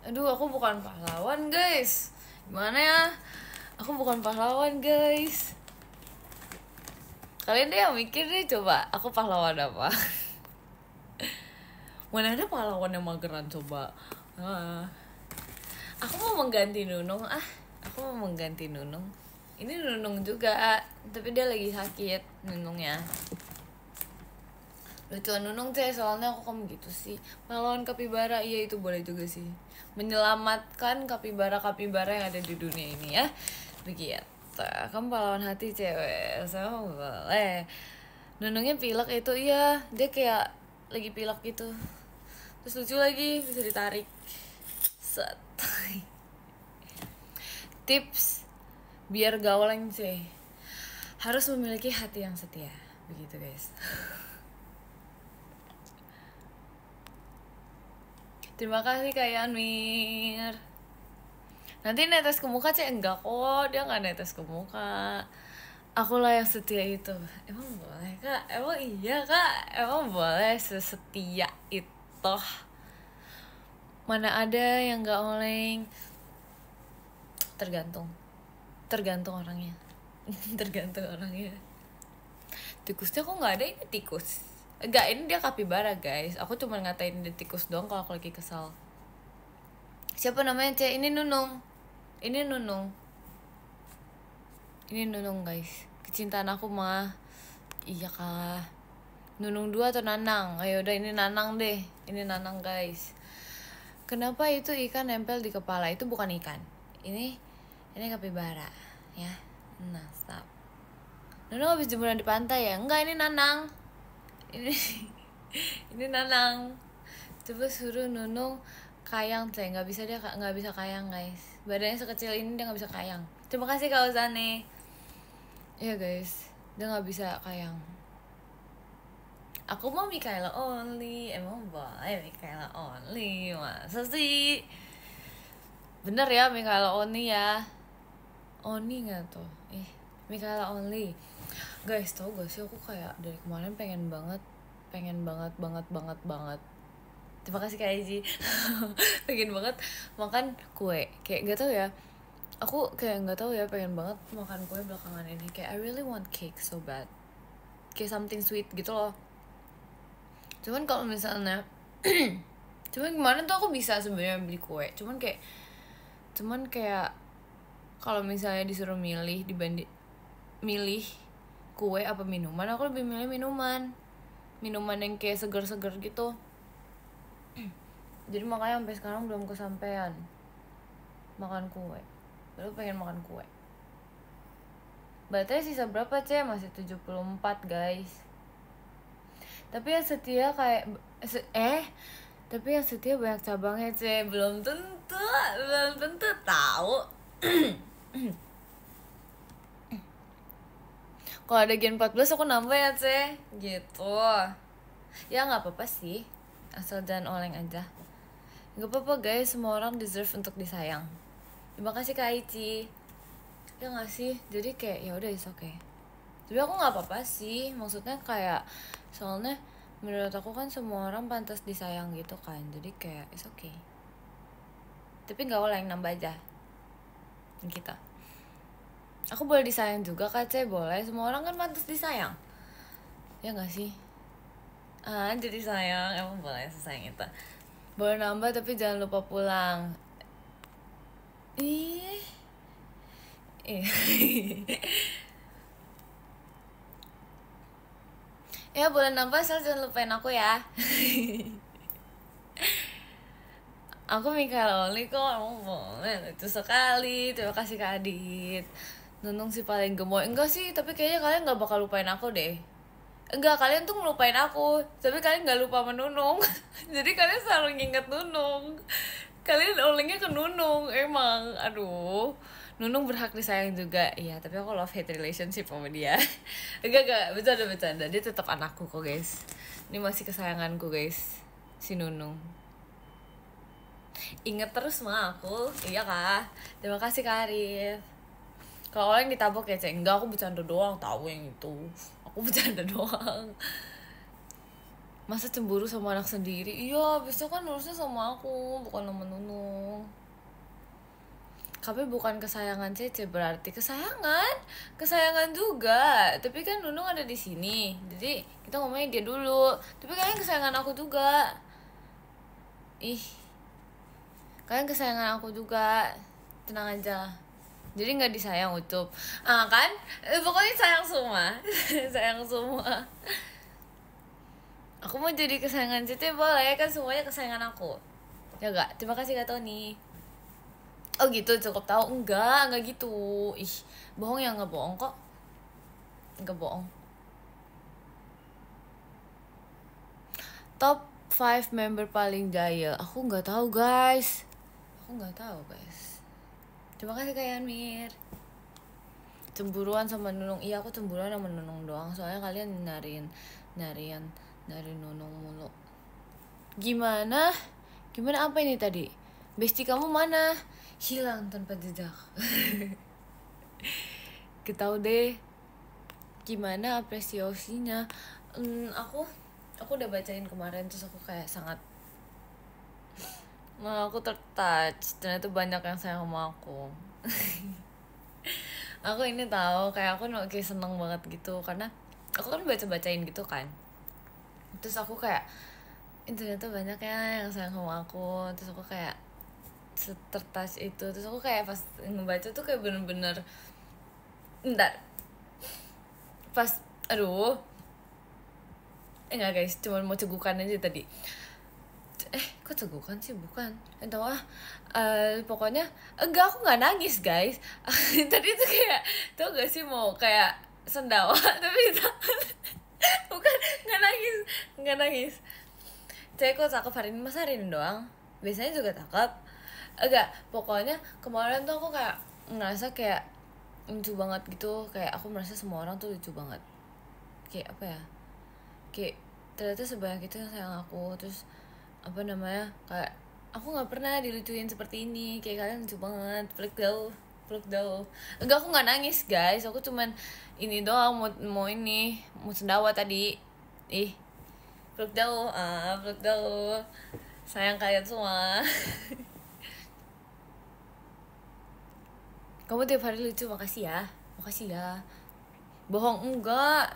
Speaker 1: Aduh, aku bukan pahlawan, guys. Gimana ya? Aku bukan pahlawan, guys. Kalian deh yang mikir deh, coba. Aku pahlawan apa? Mana ada pahlawan yang mageran, coba. Aku mau mengganti Nunung. Ini Nunung juga, tapi dia lagi sakit Nunungnya. Lucuan Nunung soalnya aku kamu gitu sih. Pahlawan kapibara, iya itu boleh juga sih. Menyelamatkan kapibara yang ada di dunia ini ya. Begitu. Kamu pahlawan hati cewek, sama boleh. Nunungnya pilek itu, iya dia kayak lagi pilek gitu. Terus lucu lagi, bisa ditarik. Set. Tips biar gauleng harus memiliki hati yang setia. Begitu guys. Terima kasih Kak Yanmir. Nanti netes ke muka enggak kok, dia nggak netes ke muka. Akulah yang setia itu. Emang boleh Kak? Emang iya Kak? Emang boleh sesetia itu? Mana ada yang nggak oleng? Tergantung orangnya. Tikusnya kok nggak ada, ini tikus. Enggak, ini dia kapibara guys. Aku cuma ngatain dia tikus doang kalau aku lagi kesal. Siapa namanya Ini Nunung. Ini Nunung. Ini Nunung guys. Kecintaan aku mah. Iya kah. Nunung 2 atau Nanang? Ayo udah, ini Nanang deh. Ini Nanang guys. Kenapa itu ikan nempel di kepala? Itu bukan ikan. Ini kapibara ya. Nah, stop. Nunung habis jemuran di pantai ya? Enggak, ini Nanang. Ini Nanang. Coba suruh Nunung kayang, nggak bisa, dia nggak bisa kayang guys. Badannya sekecil ini dia nggak bisa kayang. Terima kasih Kak Uzane. Iya guys, dia nggak bisa kayang. Aku mau Mikaela only. Emang boleh Mikaela only? Masa sih? Bener ya Mikaela only ya? Oni nggak tuh? Mikaela only. Guys, tau gak sih, aku kayak dari kemarin pengen banget terima kasih Kak Eji. Pengen banget makan kue. Kayak gak tau ya, aku kayak gak tau ya, pengen banget makan kue belakangan ini. Kayak I really want cake so bad. Kayak something sweet gitu loh. Cuman kalau misalnya cuman kemarin tuh aku bisa sebenarnya beli kue. Cuman kayak kalau misalnya disuruh milih kue apa minuman, aku lebih milih minuman yang kayak seger-seger gitu. Jadi makanya sampai sekarang belum kesampaian makan kue. Baru pengen makan kue. Baterai sisa berapa C? Masih 74 guys. Tapi yang setia kayak tapi yang setia banyak cabangnya C. Belum tentu tahu. Kalau ada Gen 14 aku nambah ya C. Gitu. Ya gak apa-apa sih, asal jangan oleng aja. Gak apa-apa guys, semua orang deserve untuk disayang. Terima kasih Kak Ici. Ya gak sih? Jadi kayak ya udah, it's okay. Tapi aku gak apa-apa sih. Maksudnya kayak, soalnya menurut aku kan semua orang pantas disayang gitu kan. Jadi kayak it's okay. Tapi gak oleng, nambah aja kita. Aku boleh disayang juga Kak C, boleh. Semua orang kan pantas disayang. Ya gak sih? Jadi sayang, emang boleh sesayang itu. Boleh nambah tapi jangan lupa pulang. Ya boleh nambah, asal jangan lupain aku ya. Aku Mikaela only kok, emang boleh. Itu sekali. Terima kasih Kak Adit. Nunung sih paling gemoy. Enggak sih, tapi kayaknya kalian gak bakal lupain aku deh. Enggak, kalian tuh ngelupain aku, tapi kalian gak lupa sama Nunung. Jadi kalian selalu nginget Nunung. Kalian olengnya ke Nunung, emang. Aduh, Nunung berhak disayang juga. Iya, tapi aku love hate relationship sama dia. Enggak, bercanda. Dia tetap anakku kok guys. Ini masih kesayanganku guys, si Nunung. Ingat terus sama aku, iya kah? Terima kasih Kak Arif. Kalau orang ditabok ya Cek, enggak, aku bercanda doang, tahu yang itu. Aku bercanda doang. Masa cemburu sama anak sendiri? Iya, biasanya kan harusnya sama aku, bukan sama Nunung. Tapi bukan kesayangan Cece, berarti kesayangan juga. Tapi kan Nunung ada di sini, jadi kita ngomongin dia dulu. Tapi kalian kesayangan aku juga. Kalian kesayangan aku juga, tenang aja. Jadi nggak disayang Ucup, kan? Pokoknya sayang semua. Sayang semua. Aku mau jadi kesayangan Cece boleh kan, semuanya kesayangan aku. Ya gak? Terima kasih Kak Tony. Oh gitu, cukup tahu. Enggak gitu. Bohong ya, nggak bohong kok. Nggak bohong. Top 5 member paling jaya. Aku nggak tahu guys. Terima kasih Kak Yanmir. Cemburuan sama Nunung. Iya, aku cemburuan sama Nunung doang. Soalnya kalian nyariin Nunung mulu. Gimana apa ini tadi? Bestie kamu mana? Hilang tanpa jejak. Ketahu deh. Gimana apresiasinya? Aku udah bacain kemarin, terus aku kayak sangat aku tertouch. Ternyata banyak yang sayang sama aku. Aku ini tahu, kayak aku kayak seneng banget gitu, karena aku kan bacain gitu kan. Terus aku kayak ternyata banyak ya yang sayang sama aku. Terus aku kayak tertouch itu. Terus aku kayak pas ngebaca tuh kayak bener-bener entar pas aduh enggak guys, cuma mau cegukan aja tadi. Kok cegukan sih? Bukan, entah pokoknya enggak, aku nggak nangis guys. Tadi tuh kayak tau gak sih mau kayak sendawa tapi bukan, nggak nangis. Cek kok cakep hari ini, masa hari ini doang, biasanya juga cakep. Enggak, pokoknya kemarin tuh aku kayak ngerasa kayak lucu banget gitu, kayak aku merasa semua orang tuh lucu banget, kayak apa ya, kayak ternyata sebanyak itu yang sayang aku. Terus apa namanya, kayak aku nggak pernah dilucuin seperti ini, kayak kalian lucu banget, peluk dong. Enggak, aku nggak nangis guys, aku cuman ini doang, mau sendawa tadi. Peluk dong, sayang kalian semua. Kamu tiap hari lucu, makasih ya. Bohong, enggak.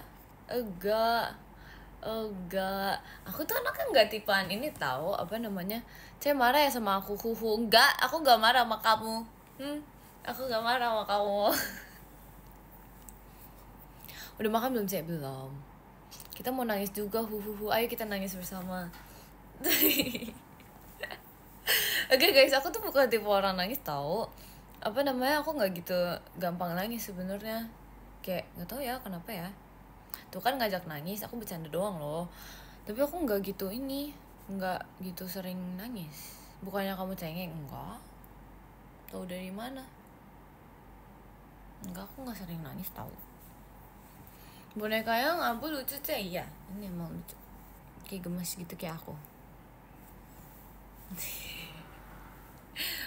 Speaker 1: Aku tuh anaknya nggak tipaan ini tahu, apa namanya, Cek marah ya sama aku, enggak, aku nggak marah sama kamu. Aku nggak marah sama kamu. Udah makan belum, Cek? Belum. Kita mau nangis juga, ayo kita nangis bersama. Oke guys, aku tuh bukan tipe orang nangis tahu, apa namanya, aku nggak gitu gampang nangis sebenarnya, kayak nggak tahu ya kenapa ya. Tuh kan ngajak nangis, aku bercanda doang loh, tapi aku nggak gitu nggak gitu sering nangis. Bukannya kamu cengeng? Enggak, tahu dari mana? Enggak, aku nggak sering nangis tahu. Boneka yang abu lucu, Cek. Iya, ini emang lucu, kayak gemes gitu kayak aku.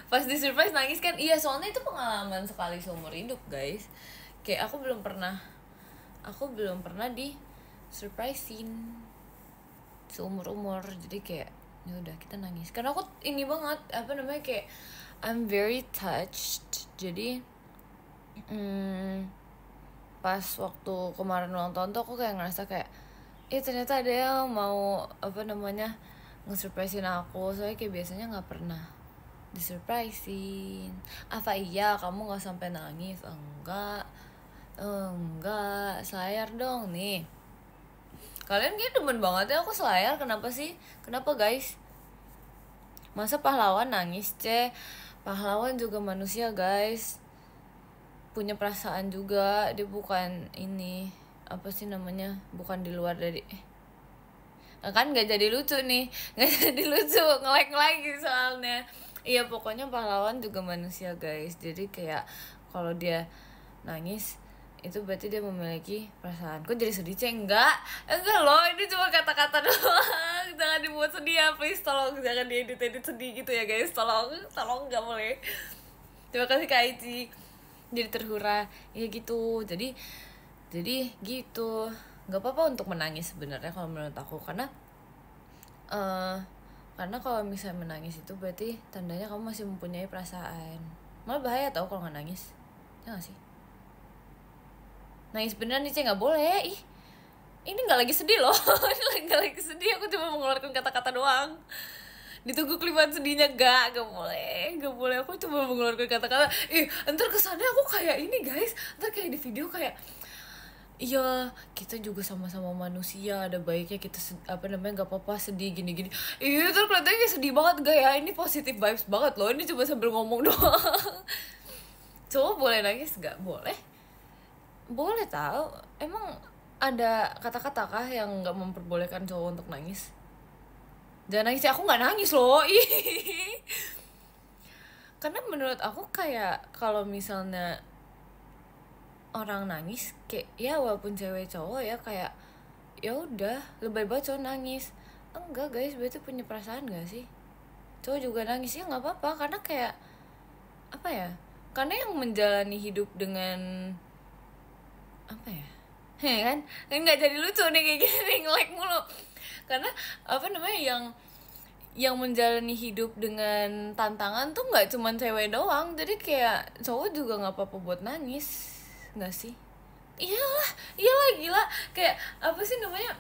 Speaker 1: Pas di surprise nangis kan? Iya, soalnya itu pengalaman sekali seumur hidup guys. Kayak aku belum pernah di surprisein seumur jadi kayak ya udah kita nangis karena aku ini banget, apa namanya, kayak I'm very touched. Jadi pas waktu kemarin ulang tahun tuh aku kayak ngerasa kayak ternyata ada yang mau, apa namanya, nge-surprisein aku. Soalnya kayak biasanya nggak pernah disurprisein. Apa iya kamu nggak sampai nangis? Enggak, selayar dong nih. Kalian kayak demen banget ya aku selayar, kenapa sih? Kenapa guys? Masa pahlawan nangis, Cek? Pahlawan juga manusia guys, punya perasaan juga. Dia bukan ini, apa sih namanya, bukan di luar dari kan nggak jadi lucu nih, nge-like gitu soalnya. Iya, pokoknya pahlawan juga manusia guys. Jadi kayak kalau dia nangis itu berarti dia memiliki perasaan. Kok jadi sedih, Cek? Enggak loh, ini cuma kata-kata doang. Jangan dibuat sedih ya, please, tolong jangan diedit sedih gitu ya guys, tolong nggak boleh. Terima kasih Kak Ici, jadi terhura ya gitu. Jadi gitu, nggak apa-apa untuk menangis sebenarnya kalau menurut aku, karena kalau misalnya menangis itu berarti tandanya kamu masih mempunyai perasaan. Malah bahaya tau kalau nggak nangis, ya nggak sih? Nangis beneran nih, Cek, nggak boleh. Ini nggak lagi sedih loh. Ini nggak lagi sedih, aku cuma mengeluarkan kata-kata doang. Ditunggu kalimat sedihnya. Gak boleh, aku cuma mengeluarkan kata-kata. Ntar kesannya aku kayak ini guys, ntar kayak di video kayak iya, kita juga sama-sama manusia, ada baiknya kita apa namanya, nggak apa-apa sedih gini-gini. Terus kelihatannya kayak sedih banget gak ya? Ini positive vibes banget loh, ini cuma sambil ngomong doang. Coba boleh nangis gak? Boleh tahu. Emang ada kata-kata kah yang nggak memperbolehkan cowok untuk nangis? Jangan nangis ya, aku nggak nangis loh. Karena menurut aku kayak kalau misalnya orang nangis, kayak ya walaupun cewek cowok ya, kayak ya udah lebih baik cowok nangis. Enggak guys, berarti punya perasaan gak sih? Cowok juga nangis ya nggak apa-apa, karena kayak apa ya? Karena yang menjalani hidup dengan apa ya? Kan nggak jadi lucu nih kayak gini, nge-like mulu. Karena apa namanya, yang menjalani hidup dengan tantangan tuh nggak cuma cewek doang. Jadi kayak cowok juga nggak apa-apa buat nangis, nggak sih? Iyalah gila, kayak apa sih namanya,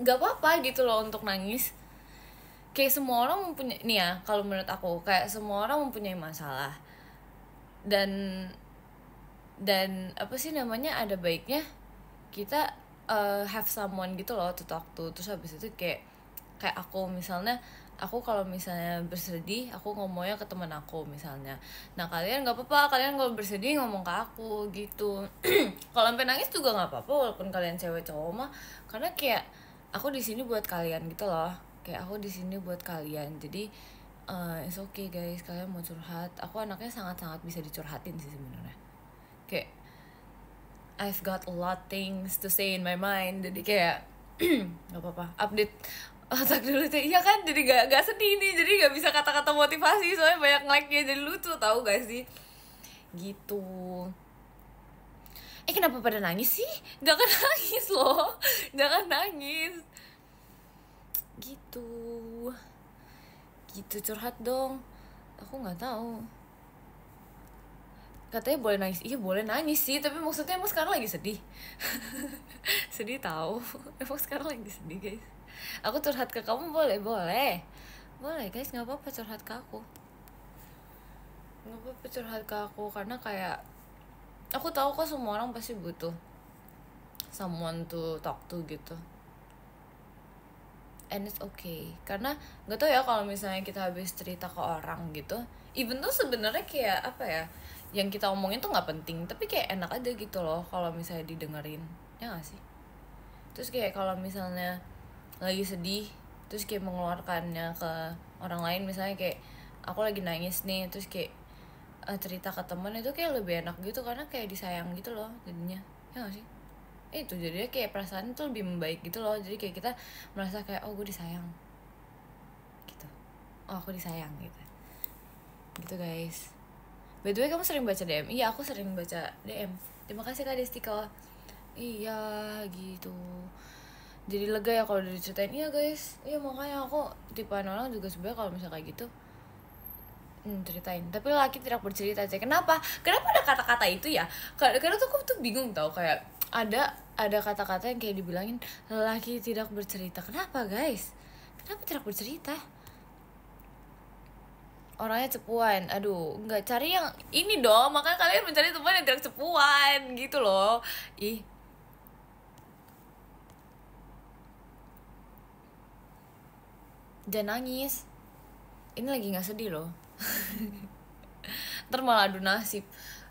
Speaker 1: nggak apa-apa gitu loh untuk nangis. kayak semua orang mempunyai, nih ya kalau menurut aku kayak semua orang mempunyai masalah, dan apa sih namanya, ada baiknya kita have someone gitu loh to talk to. Terus habis itu kayak aku misalnya, aku kalau misalnya bersedih aku ngomongnya ke teman aku misalnya. Nah kalian nggak apa-apa, kalian kalau bersedih ngomong ke aku gitu. Kalau sampai nangis juga nggak apa-apa walaupun kalian cewek cowok mah, karena kayak aku di sini buat kalian gitu loh, kayak aku di sini buat kalian. Jadi it's okay guys, kalian mau curhat, aku anaknya sangat-sangat bisa dicurhatin sih sebenarnya. Kayak I've got a lot things to say in my mind, jadi kayak nggak apa-apa, update otak dulu tuh, iya kan, jadi gak sedih nih, jadi gak bisa kata-kata motivasi soalnya banyak like-nya, jadi lucu tahu gak sih gitu. Kenapa pada nangis sih? Jangan nangis loh, jangan nangis gitu, curhat dong. Aku nggak tahu, katanya boleh nangis, iya boleh nangis sih, tapi maksudnya emang sekarang lagi sedih. Sedih tahu. Emang sekarang lagi sedih guys. Aku curhat ke kamu boleh guys, nggak apa-apa curhat ke aku, nggak apa-apa curhat ke aku, karena kayak aku tahu kok semua orang pasti butuh someone to talk to gitu, and it's okay. Karena nggak tahu ya, kalau misalnya kita habis cerita ke orang gitu, even tuh sebenarnya kayak apa ya, yang kita omongin tuh nggak penting, tapi kayak enak aja gitu loh kalau misalnya didengerin, ya nggak sih? Terus kayak kalau misalnya lagi sedih terus kayak mengeluarkannya ke orang lain, misalnya kayak aku lagi nangis nih, terus kayak cerita ke temen, itu kayak lebih enak gitu, karena kayak disayang gitu loh jadinya, ya nggak sih? Itu jadinya kayak perasaan tuh lebih membaik gitu loh, jadi kayak kita merasa kayak oh gue disayang gitu, oh aku disayang gitu guys. By the way, kamu sering baca DM? Iya, aku sering baca DM. Terima kasih Kak Destika. Iya gitu, jadi lega ya kalau udah diceritain. Iya guys, iya makanya aku tipaan orang juga sebenarnya kalau misalnya kayak gitu ceritain. Tapi laki tidak bercerita aja. Kenapa ada kata-kata itu ya? Karena tuh aku tuh bingung tau, kayak ada kata-kata yang kayak dibilangin laki tidak bercerita. Kenapa guys? Kenapa tidak bercerita? Orangnya cepuan, aduh, nggak, cari yang ini dong. Makanya kalian mencari teman yang tidak cepuan gitu loh. Ih, jangan nangis, ini lagi nggak sedih loh. Ntar malah adu nasib.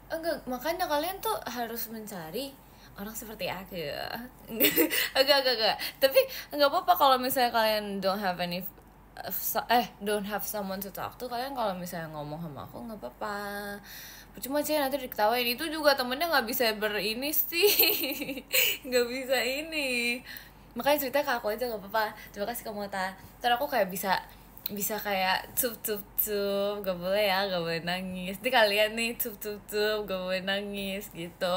Speaker 1: Enggak, makanya kalian tuh harus mencari orang seperti aku ya. Enggak, tapi nggak apa-apa kalau misalnya kalian don't have someone to talk to. Kalian kalau misalnya ngomong sama aku nggak apa-apa, percuma sih nanti diketawain. Itu juga temennya nggak bisa berini sih. Nggak bisa ini, makanya cerita ke aku aja nggak apa-apa. Terima kasih kamu Ta. Ntar aku kayak bisa kayak cup gak boleh ya, gak boleh nangis. Ini kalian nih cup gak boleh nangis gitu.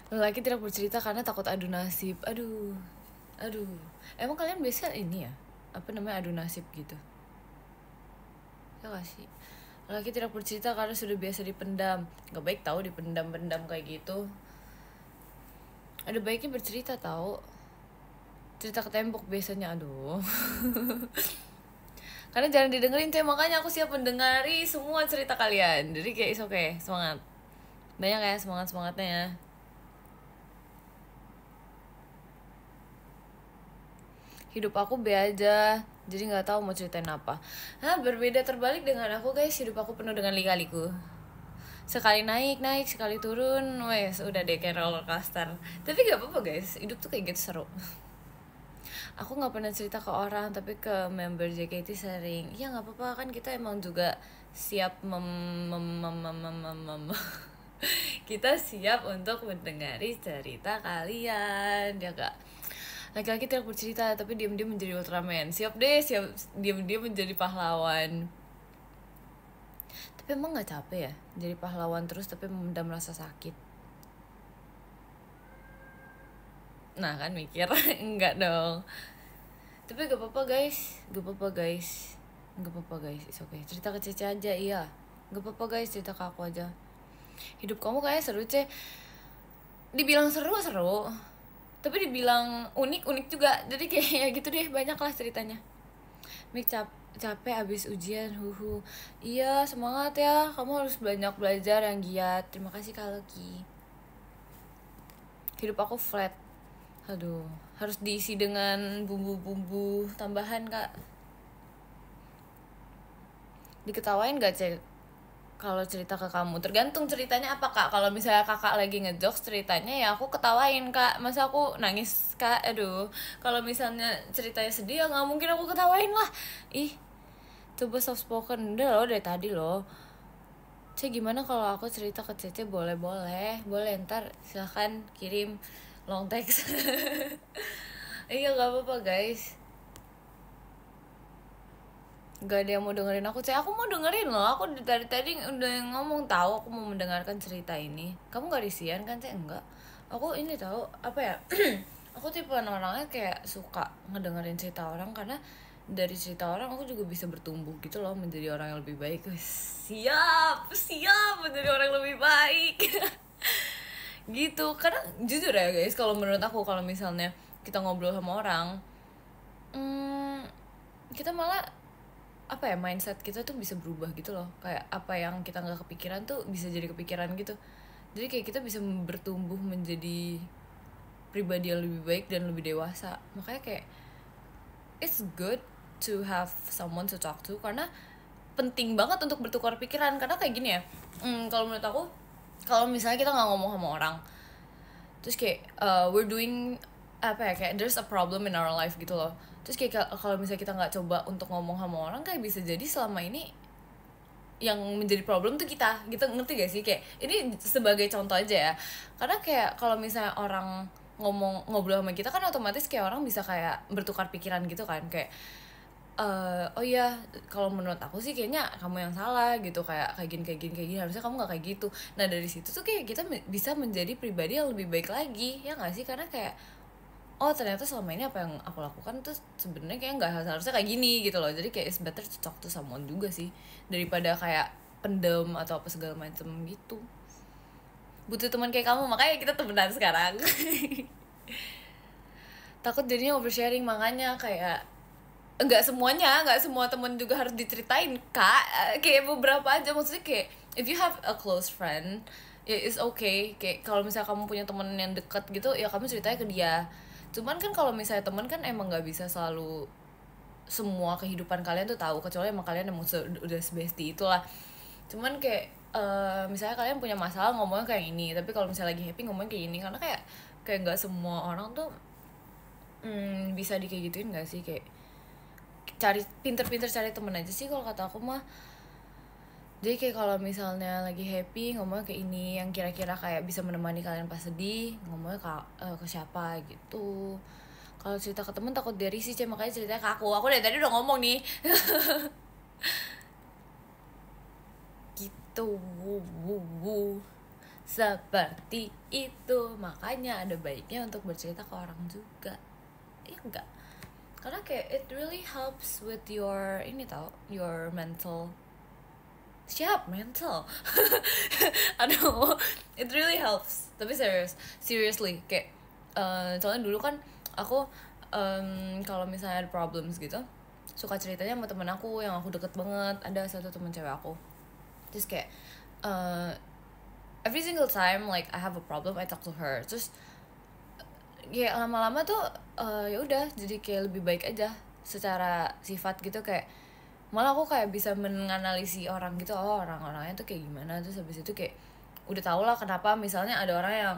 Speaker 1: Lelaki tidak bercerita karena takut adu nasib. Aduh, emang kalian biasa ini ya, apa namanya, adu nasib gitu, ya gak sih? Lelaki tidak bercerita karena sudah biasa dipendam. Gak baik tahu dipendam kayak gitu. Ada baiknya bercerita tahu, cerita ke tembok biasanya. Aduh. Karena jarang didengerin cuy, makanya aku siap mendengari semua cerita kalian. Jadi kayak is okay, semangat. Banyak ya semangatnya ya. Hidup aku be aja, jadi nggak tahu mau ceritain apa. Berbeda terbalik dengan aku guys, hidup aku penuh dengan lika-liku. Sekali naik, sekali turun, wes udah deh kayak roller coaster. Tapi gak apa-apa guys, hidup tuh kayak gitu seru. Aku nggak pernah cerita ke orang, tapi ke member JKT sering. Ya nggak apa-apa, kan kita emang juga siap kita siap untuk mendengari cerita kalian, ya gak? Laki-laki tidak bercerita tapi diam-diam menjadi Ultraman. Siap diam-diam menjadi pahlawan. Tapi emang nggak capek ya jadi pahlawan terus tapi memendam rasa sakit? Nah kan mikir. Enggak dong. Tapi gak apa-apa guys, it's okay. Cerita ke Cece aja, iya. Gak apa-apa guys, cerita ke aku aja. Hidup kamu kayak seru Ce. Dibilang seru tapi dibilang unik juga, jadi kayak ya gitu deh, banyak lah ceritanya. Mik capek abis ujian, iya semangat ya, kamu harus banyak belajar yang giat. Terima kasih Kak Loki. Hidup aku flat, aduh harus diisi dengan bumbu-bumbu tambahan Kak. Diketawain gak cek kalau cerita ke kamu? Tergantung ceritanya apa Kak. Kalau misalnya kakak lagi ngejokes ceritanya ya aku ketawain Kak, masa aku nangis Kak, aduh. Kalau misalnya ceritanya sedih ya nggak mungkin aku ketawain lah. Ih, coba soft spoken udah loh dari tadi loh. Cek gimana kalau aku cerita ke Cece? Boleh ntar silahkan kirim long text. Iya gak apa-apa guys, gak ada yang mau dengerin aku. Cek, aku mau dengerin loh, aku dari tadi udah ngomong tahu aku mau mendengarkan cerita ini. Kamu gak risian kan Cek? Enggak, aku ini tahu apa ya. Aku tipe orangnya kayak suka ngedengerin cerita orang, karena dari cerita orang aku juga bisa bertumbuh gitu loh, menjadi orang yang lebih baik. Siap menjadi orang yang lebih baik. Gitu, karena jujur ya guys, kalau menurut aku kalau misalnya kita ngobrol sama orang, kita malah apa ya, mindset kita tuh bisa berubah gitu loh. Kayak apa yang kita nggak kepikiran tuh bisa jadi kepikiran gitu. Jadi kayak kita bisa bertumbuh menjadi pribadi yang lebih baik dan lebih dewasa. Makanya kayak it's good to have someone to talk to, karena penting banget untuk bertukar pikiran. Karena kayak gini ya, kalau menurut aku, kalau misalnya kita nggak ngomong sama orang, terus kayak we're doing apa ya, kayak there's a problem in our life gitu loh. Terus kayak kalau misalnya kita nggak coba untuk ngomong sama orang, kayak bisa jadi selama ini yang menjadi problem tuh kita gitu, ngerti gak sih? Kayak ini sebagai contoh aja ya, karena kayak kalau misalnya orang ngobrol sama kita kan otomatis kayak orang bisa kayak bertukar pikiran gitu kan, kayak oh iya kalau menurut aku sih kayaknya kamu yang salah gitu, kayak gini harusnya kamu nggak kayak gitu. Nah dari situ tuh kayak kita bisa menjadi pribadi yang lebih baik lagi, ya nggak sih? Karena kayak oh ternyata selama ini apa yang aku lakukan tuh sebenarnya kayak nggak harusnya kayak gini gitu loh. Jadi kayak it's better to talk to someone juga sih, daripada kayak pendem atau apa segala macem gitu. Butuh teman kayak kamu, makanya kita temenan sekarang. Takut jadinya oversharing, makanya kayak nggak semua temen juga harus diceritain Kak. Kayak beberapa aja, maksudnya kayak if you have a close friend ya it's okay. Kayak kalau misalnya kamu punya temen yang deket gitu ya kamu ceritanya ke dia. Cuman kan kalau misalnya temen kan emang nggak bisa selalu semua kehidupan kalian tuh tahu, kecuali emang kalian emang udah sebesti itulah. Cuman kayak misalnya kalian punya masalah ngomongnya kayak ini, tapi kalau misalnya lagi happy ngomongnya kayak ini, karena kayak nggak semua orang tuh bisa kayak gituin nggak sih? Kayak pinter-pinter cari temen aja sih kalau kata aku mah. Jadi kayak kalau misalnya lagi happy ngomongnya kayak ini, yang kira-kira kayak bisa menemani kalian pas sedih, ngomongnya ke siapa gitu. Kalau cerita ke temen takut dia risih, makanya ceritanya ke aku dari tadi udah ngomong nih. Gitu. Seperti itu, makanya ada baiknya untuk bercerita ke orang juga, iya enggak? Karena kayak it really helps with your your mental. Aduh, it really helps. Tapi seriously kayak soalnya dulu kan aku kalau misalnya ada problems gitu suka ceritanya sama temen aku yang aku deket banget. Ada satu temen cewek aku, terus kayak every single time like I have a problem I talk to her. Terus kayak lama-lama tuh ya udah jadi kayak lebih baik aja secara sifat gitu. Kayak malah aku kayak bisa menganalisi orang gitu, oh orang-orangnya tuh kayak gimana. Terus habis itu kayak udah tau lah kenapa misalnya ada orang yang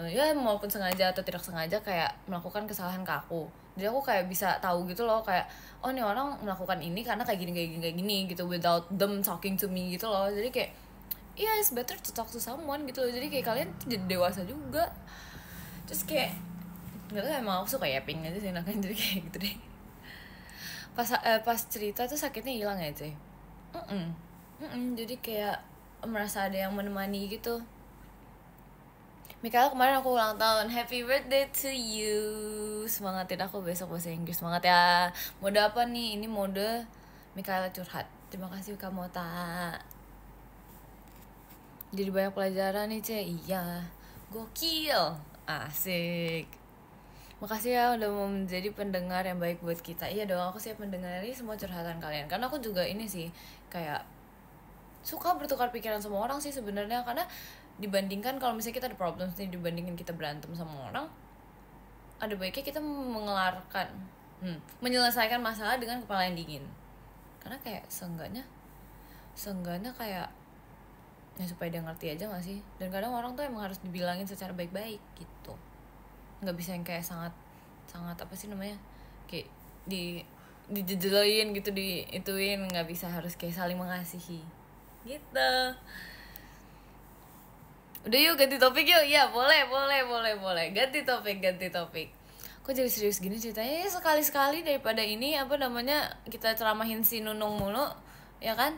Speaker 1: ya maupun sengaja atau tidak sengaja kayak melakukan kesalahan ke aku. Jadi aku kayak bisa tahu gitu loh, kayak oh nih orang melakukan ini karena kayak gini gitu, without them talking to me gitu loh. Jadi kayak yeah, it's better to talk to someone gitu loh. Jadi kayak kalian jadi dewasa juga. Terus kayak nggak tahu, emang aku suka yapping aja sih enakan, jadi kayak gitu deh. Pas cerita tuh sakitnya hilang ya cuy. Jadi kayak merasa ada yang menemani gitu. Mikaela, kemarin aku ulang tahun, happy birthday to you. Semangatin aku besok bahasa Inggris, semangat ya. Mode apa nih? Ini mode Mikaela curhat. Terima kasih kamu tak. Jadi banyak pelajaran nih Cek. Iya, Gokil. Asik. Makasih ya udah mau menjadi pendengar yang baik buat kita. Iya dong, aku siap mendengari semua curhatan kalian. Karena aku juga ini sih kayak suka bertukar pikiran sama orang sih sebenarnya. Karena dibandingkan kalau misalnya kita ada problem nih, dibandingin kita berantem sama orang, ada baiknya kita menyelesaikan masalah dengan kepala yang dingin. Karena kayak seenggaknya kayak ya supaya dia ngerti aja gak sih. Dan kadang orang tuh emang harus dibilangin secara baik-baik gitu, nggak bisa yang kayak sangat apa sih namanya, kayak dijejelin gitu, diituin, nggak bisa, harus kayak saling mengasihi gitu. Udah yuk ganti topik yuk. Ya boleh ganti topik. Kok jadi serius gini ceritanya? Ya sekali daripada ini apa namanya kita ceramahin si Nunung mulu ya kan.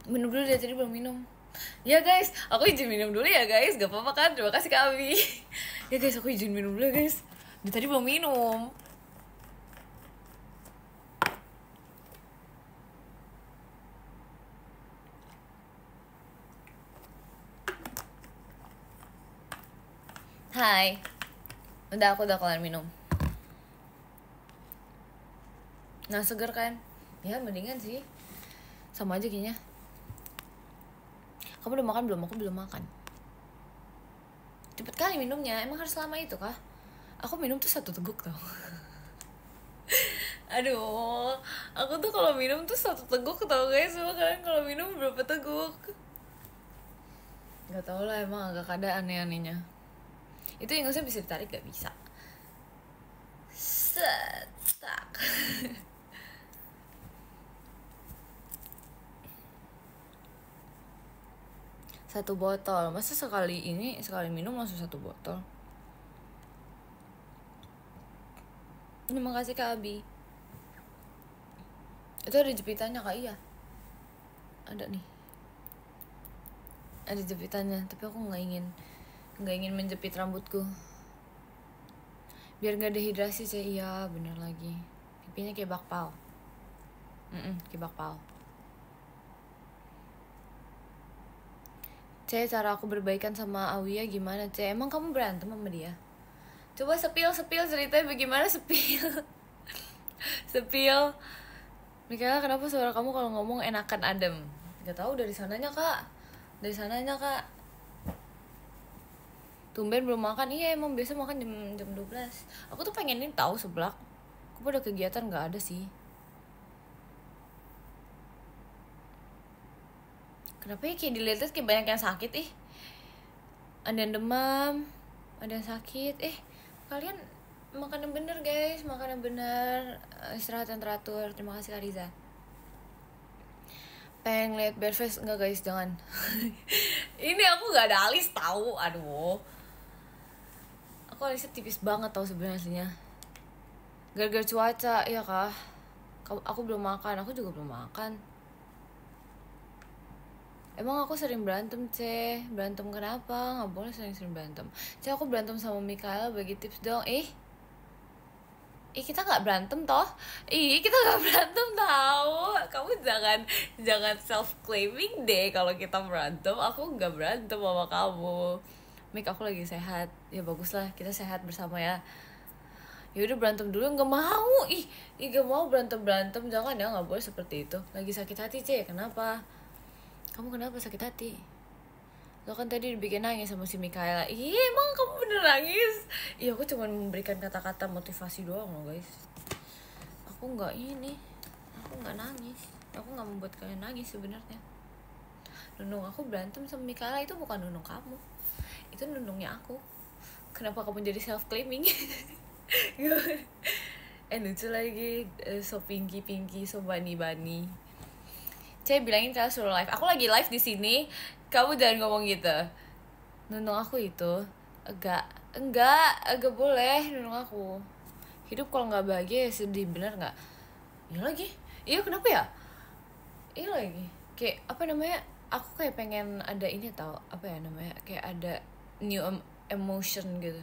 Speaker 1: Minum dulu, dia tadi belum minum. Ya guys, aku izin minum dulu ya guys, gak apa-apa kan? Terima kasih Kak Abi. Ya guys, aku izin minum dulu ya guys. Dia tadi belum minum. Hai. Aku udah kelar minum. Nah seger kan? Ya mendingan sih. Sama aja kayaknya. Kamu udah makan belum? Aku belum makan. Cepet kali minumnya, emang harus lama itu kah? Aku minum tuh 1 teguk tau. Aduh, aku tuh kalau minum tuh 1 teguk tau guys. Coba kalian kalau minum berapa teguk? Gak tau lah, emang agak ada aneh-anehnya. Itu ingusnya bisa ditarik gak? Bisa. Setak. 1 botol, masa sekali minum langsung 1 botol? Terima kasih Kak Abi. Itu ada jepitannya Kak? Iya ada nih, ada jepitannya, tapi aku nggak ingin menjepit rambutku biar nggak dehidrasi sih. Iya bener lagi, pipinya kayak bakpao. Kayak bakpao. Cara aku berbaikan sama Awia gimana emang kamu berantem sama dia? Coba sepil ceritanya bagaimana. Sepil Mikaela, kenapa suara kamu kalau ngomong enakan adem? Gak tahu, dari sananya kak. Tumben belum makan. Iya emang biasa makan jam 12. Aku tuh pengenin tahu seblak. Aku pada kegiatan gak ada sih. Kenapa ya kayak dilihat kayak banyak yang sakit ada yang demam, ada yang sakit. Kalian makan yang bener guys, makan yang bener, istirahat yang teratur. Terima kasih Kak Riza. Pengen lihat bare face enggak guys, jangan. Ini aku gak ada alis tahu. Aduh, aku alisnya tipis banget tau sebenarnya aslinya. Gara-gara cuaca ya kah. Aku belum makan, aku juga belum makan. Emang aku sering berantem berantem kenapa? Nggak boleh sering berantem. Aku berantem sama Mikaela, bagi tips dong. Kita nggak berantem toh? Kita nggak berantem tahu. Kamu jangan self claiming deh kalau kita berantem. Aku nggak berantem sama kamu. Mik, aku lagi sehat. Ya bagus lah, kita sehat bersama ya. Yaudah berantem dulu, nggak mau. Nggak mau berantem. Jangan ya, nggak boleh seperti itu. Lagi sakit hati kenapa? Kamu kenapa sakit hati? Lo kan tadi dibikin nangis sama si Mikaela. Emang kamu bener nangis? Aku cuma memberikan kata-kata motivasi doang loh guys. Aku nggak nangis. Aku nggak membuat kalian nangis sebenarnya. Nunung aku berantem sama Mikaela itu bukan nunung kamu. Itu nunungnya aku. Kenapa kamu jadi self claiming? Lucu lagi, so pinky, so bani. Bilangin kalau suruh live. Aku lagi live di sini. Kamu jangan ngomong gitu. Nunung aku itu enggak boleh nunung aku. Hidup kalau nggak bahagia ya sedih, bener nggak? Iya lagi. Kenapa ya? Iya lagi. Kayak apa namanya? Aku kayak pengen ada ini tau, apa ya namanya? Kayak ada new emotion gitu.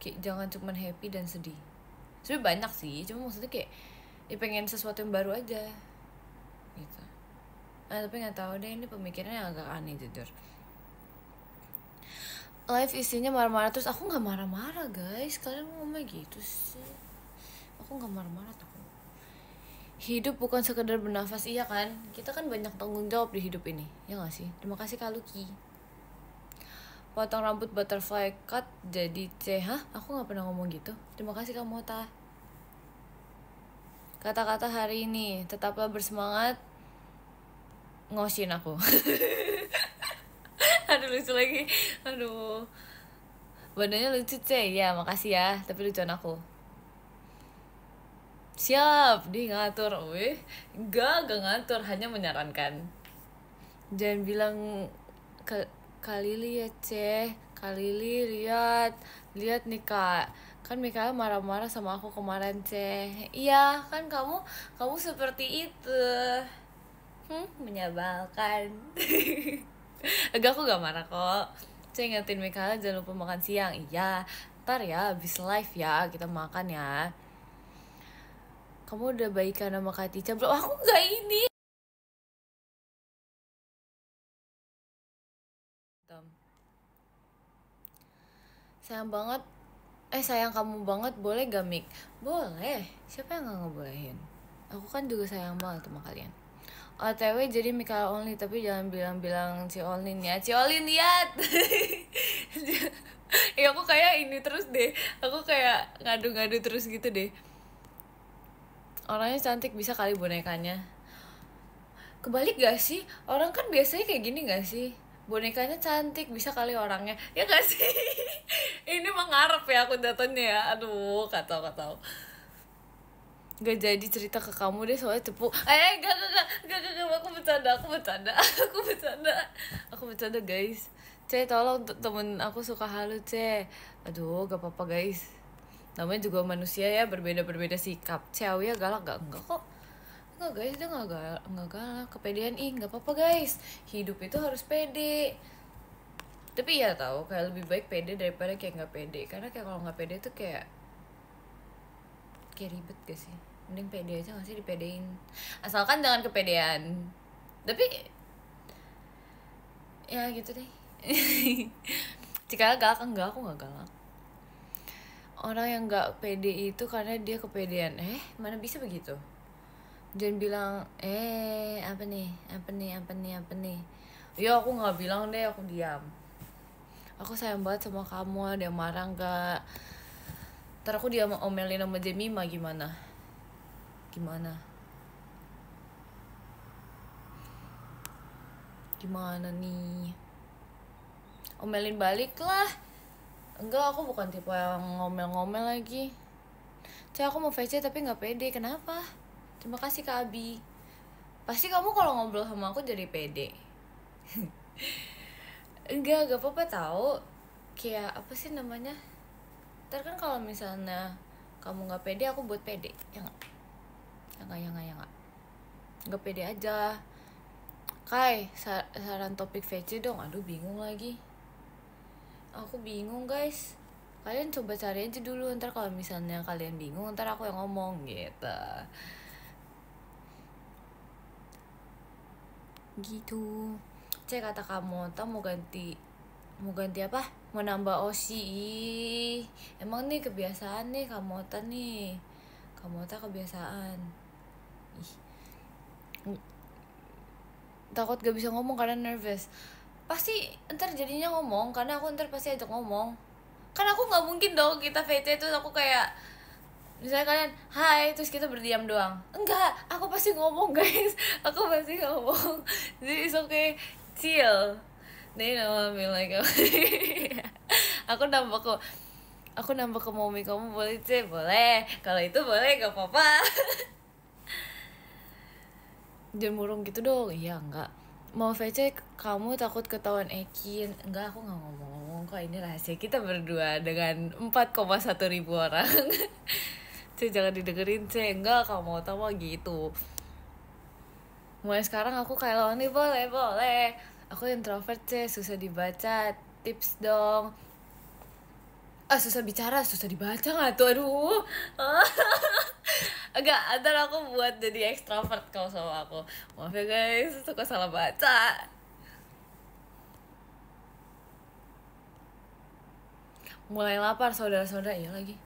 Speaker 1: Kayak jangan cuma happy dan sedih. Sebenarnya banyak sih, cuma maksudnya kayak pengen sesuatu yang baru aja. Gitu. Tapi nggak tahu deh, ini pemikirannya agak aneh jujur. live isinya marah-marah terus. Aku nggak marah-marah guys, kalian ngomong gitu sih. Aku nggak marah-marah tuh. Hidup bukan sekedar bernafas, iya kan? Kita kan banyak tanggung jawab di hidup ini, ya nggak sih? Terima kasih Kak Lucky. Potong rambut butterfly cut jadi C. Hah? Aku nggak pernah ngomong gitu. Terima kasih Kak Mota. Kata-kata hari ini, tetaplah bersemangat. Ngosin aku. Aduh lucu lagi. Aduh. Badannya lucu C. Ya makasih ya. Tapi lucuan aku. Siap. Dia ngatur. Weh. Enggak ngatur. Hanya menyarankan. Jangan bilang Kalili ya C. Kalili lihat nih Kak. Kan Mikael marah-marah sama aku kemarin C. Iya kan kamu seperti itu. Menyebalkan. Enggak, aku gak marah kok. Saya ingetin Mikaela jangan lupa makan siang. Iya, ntar ya abis live ya kita makan ya. Kamu udah baikan sama Kak Tica belum? Aku gak ini. Sayang kamu banget, boleh gak Mik? Boleh, siapa yang gak ngebolehin? Aku kan juga sayang banget sama kalian. OTW jadi Mikaela only, tapi jangan bilang-bilang si Olin ya. Si Olin lihat. Ya aku kayak ini terus deh. Aku kayak ngadu-ngadu terus gitu deh. Orangnya cantik, bisa kali bonekanya. Kebalik gak sih? Orang kan biasanya kayak gini gak sih? Bonekanya cantik, bisa kali orangnya. Ya gak sih? Ini mengharap ya aku jatuhnya ya. Aduh, kacau. Gak jadi cerita ke kamu deh soalnya cepu. Gak, aku bercanda guys. C, tolong temen aku suka halu C. Aduh, gak apa-apa guys. Namanya juga manusia ya, berbeda sikap. Cewek ya galak gak? Enggak kok. Enggak guys, dia gak galak. Kepedean gak apa-apa guys. Hidup itu harus pede. Tapi ya tahu kayak lebih baik pede daripada kayak gak pede. Karena kayak kalau gak pede tuh kayak ribet gak sih? Mending pede aja gak sih, dipedein. Asalkan jangan kepedean. Tapi ya gitu deh. Jika galak, enggak, aku gak galak. Orang yang gak pede itu karena dia kepedean. Mana bisa begitu? Jangan bilang apa nih. Ya aku gak bilang deh, aku diam. Aku sayang banget sama kamu, ada yang marah gak? Ntar aku dia omelin sama Jemima gimana nih? Omelin balik lah. Enggak, aku bukan tipe yang ngomel-ngomel lagi. Aku mau VC tapi gak pede. Kenapa? Terima kasih Kak Abi. Pasti kamu kalau ngobrol sama aku jadi pede. Enggak apa-apa tau. Kayak apa sih namanya? Ntar kan kalau misalnya kamu gak pede, aku buat pede. Ya gak? Ya gak? Gak pede aja. Kai, saran topik VC dong. Aduh bingung lagi. Aku bingung guys. Kalian coba cari aja dulu. Ntar kalau misalnya kalian bingung, ntar aku yang ngomong gitu. Cek kata kamu, mau ganti apa? Mau nambah OSI. Emang nih kebiasaan nih Kamota nih. Kamota kebiasaan. Takut gak bisa ngomong karena nervous. Pasti ntar jadinya ngomong, karena aku ntar pasti ajak ngomong. Kan aku gak mungkin dong kita VC tuh aku kayak misalnya kalian hai terus kita berdiam doang. Enggak, aku pasti ngomong guys. Aku pasti ngomong. Jadi it's okay, chill. They know I mean like aku nambah ke momi kamu boleh sih, boleh. Kalau itu boleh, gak apa-apa. Jangan murung gitu dong. Iya enggak. Mau VC kamu takut ketahuan Ekin. Enggak, aku gak ngomong kok, ini rahasia kita berdua dengan 4,1 ribu orang. Jangan didengerin enggak, kamu mau tahu gitu. Mulai sekarang aku kayak lo nih, boleh. Aku introvert susah dibaca. Tips dong. Susah bicara, susah dibaca gak tuh? Aduh. Enggak, ntar aku buat jadi extrovert kalau sama aku. Maaf ya guys, suka salah baca. mulai lapar saudara-saudara. Iya lagi.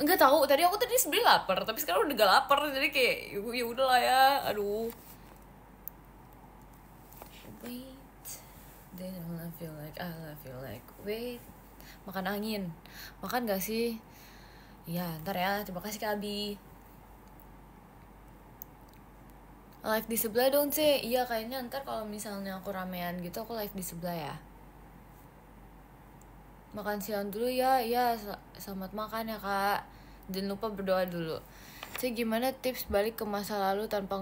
Speaker 1: Enggak tahu, tadi aku sebenarnya lapar, tapi sekarang udah gak lapar, jadi kayak ya udahlah ya. Aduh. Wait, then I love you like wait. Makan angin, makan gak sih? Iya, ntar ya. Terima kasih Kak Abi. Live di sebelah dong C. Iya kayaknya ntar kalau misalnya aku ramean gitu aku live di sebelah ya. Makan siang dulu ya. Iya, selamat makan ya Kak. Jangan lupa berdoa dulu. C, gimana tips balik ke masa lalu tanpa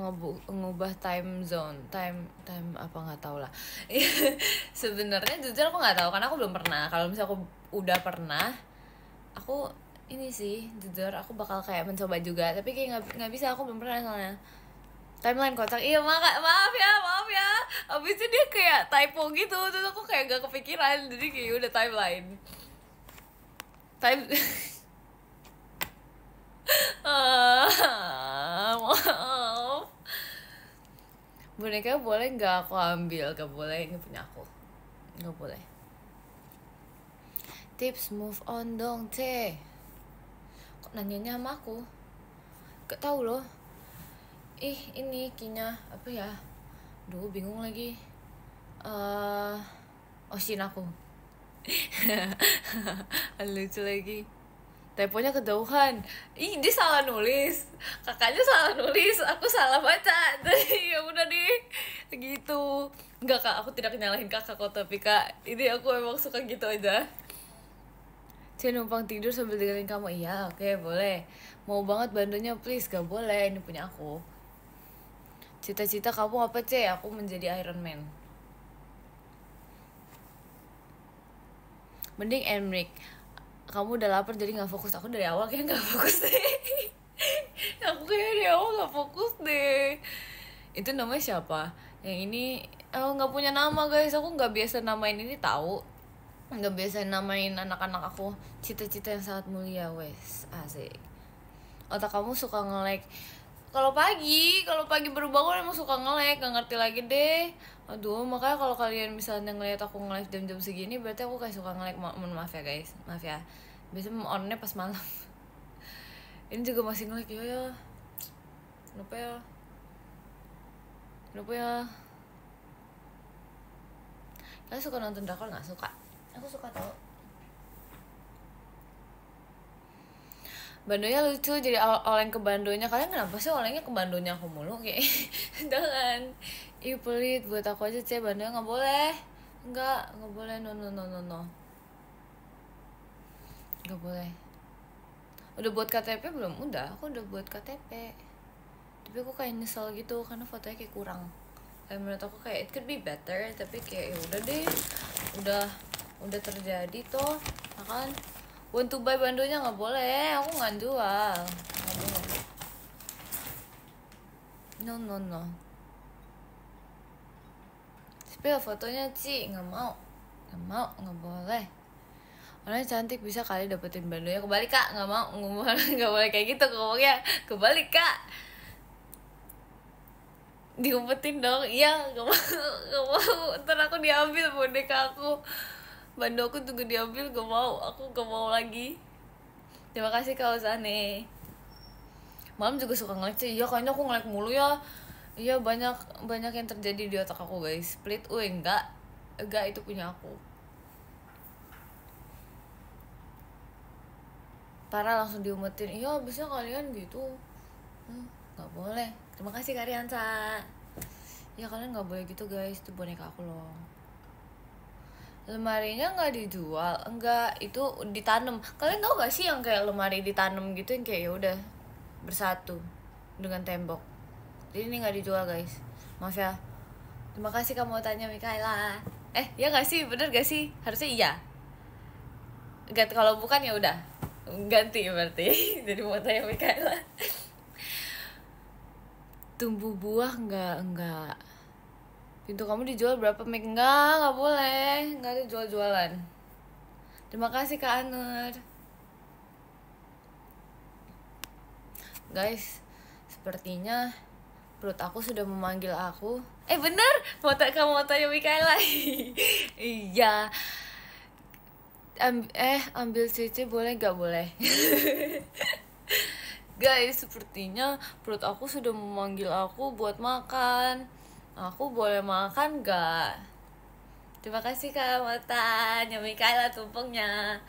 Speaker 1: ngubah time zone? Time apa nggak tahu lah. Sebenarnya jujur aku nggak tahu karena aku belum pernah. Kalau misalnya aku udah pernah, aku ini sih jujur aku bakal kayak mencoba juga, tapi kayak nggak bisa, aku belum pernah soalnya. Timeline kocak. Iya, maaf ya. Abis itu dia kayak typo gitu, terus aku kayak gak kepikiran, jadi kayak udah timeline. Maaf. Boneka boleh nggak aku ambil? Gak boleh, ini punya aku. Gak boleh. Tips move on dong, C. Kok nanyanya sama aku? Gak tahu loh. Ini kinya apa ya? Duh, bingung lagi. Oshin aku. Lucu lagi. Typonya kejauhan. Dia salah nulis. Kakaknya salah nulis, aku salah baca. Jadi ya udah deh. Gitu. Enggak Kak, aku tidak nyalahin kakak kok, tapi Kak, ini aku emang suka gitu aja. Saya numpang tidur sambil dengerin kamu. Iya, oke, boleh. Mau banget bandonya, please. Gak boleh, ini punya aku. Cita-cita kamu apa, C? Aku menjadi Iron Man. Mending Emric. Kamu udah lapar jadi gak fokus. Aku dari awal kayak gak fokus deh. Aku kayak dari awal gak fokus deh. Itu namanya siapa? Yang ini gak punya nama guys. Aku gak biasa namain ini tahu. Gak biasa namain anak-anak aku. Cita-cita yang sangat mulia, wes. Asik. Otak kamu suka nge-lag. Kalau pagi baru bangun emang suka nge-lag, gak ngerti lagi deh. Aduh, makanya kalau kalian misalnya ngeliat aku nge-live jam-jam segini, berarti aku kayak suka nge-lag. Maaf ya guys, maaf ya. Biasanya on-nya pas malam. Ini juga masih nge-lag ya. Kenapa ya? Kalian suka nonton drakor gak? Suka. Aku suka tau. Bandonya lucu, jadi oleng ke bandonya. Kalian kenapa sih olengnya ke bandonya aku mulu? Kayak jangan. Ih pelit, buat aku aja C, bandonya gak boleh. Enggak boleh, no. Gak boleh. Udah buat KTP belum? Udah, aku udah buat KTP. Tapi aku kayak nyesel gitu, karena fotonya kayak kurang. Kayak menurut aku kayak it could be better, tapi kayak ya udah deh. Udah terjadi toh, kan? Want to buy bandonya nggak boleh, aku nggak jual, nggak boleh. No. Spill fotonya Ci, nggak mau, nggak boleh. Orangnya cantik, bisa kali dapetin bandonya. Kebalik Kak, nggak mau, nggak boleh kayak gitu ngomongnya. Kebalik Kak, diumpetin dong. Iya, nggak mau. Ntar aku diambil boneka aku. Bando aku tunggu diambil, gak mau. Aku gak mau lagi. Terima kasih Kak Ozane. Malam juga suka nge-lag sih. Iya kayaknya aku nge-lag mulu ya. Iya banyak yang terjadi di otak aku guys. Split, enggak itu punya aku. Parah langsung diumetin. Iya abisnya kalian gitu. Gak boleh. Terima kasih Kak Riansa. Ya kalian gak boleh gitu guys. Itu boneka aku loh. Lemarinya nggak dijual, enggak, itu ditanam. Kalian tau gak sih yang kayak lemari ditanam gitu, yang kayak ya udah bersatu dengan tembok. Jadi ini nggak dijual guys, maaf ya. Terima kasih kamu tanya Mikaela. Ya nggak sih, bener gak sih? Harusnya iya. Ganti, kalau bukan ya udah ganti berarti. Jadi mau tanya Mikaela. Tumbuh buah enggak. Pintu kamu dijual berapa Meg? Enggak boleh. Enggak ada jual-jualan. Terima kasih Kak Anur. Guys, sepertinya perut aku sudah memanggil aku. Bener? Kamu mau tanya Mikaela? Iya. ambil CC boleh gak boleh? Guys, sepertinya perut aku sudah memanggil aku buat makan. Aku boleh makan gak? Terima kasih Kak Mata, nyami Kaila tumpengnya.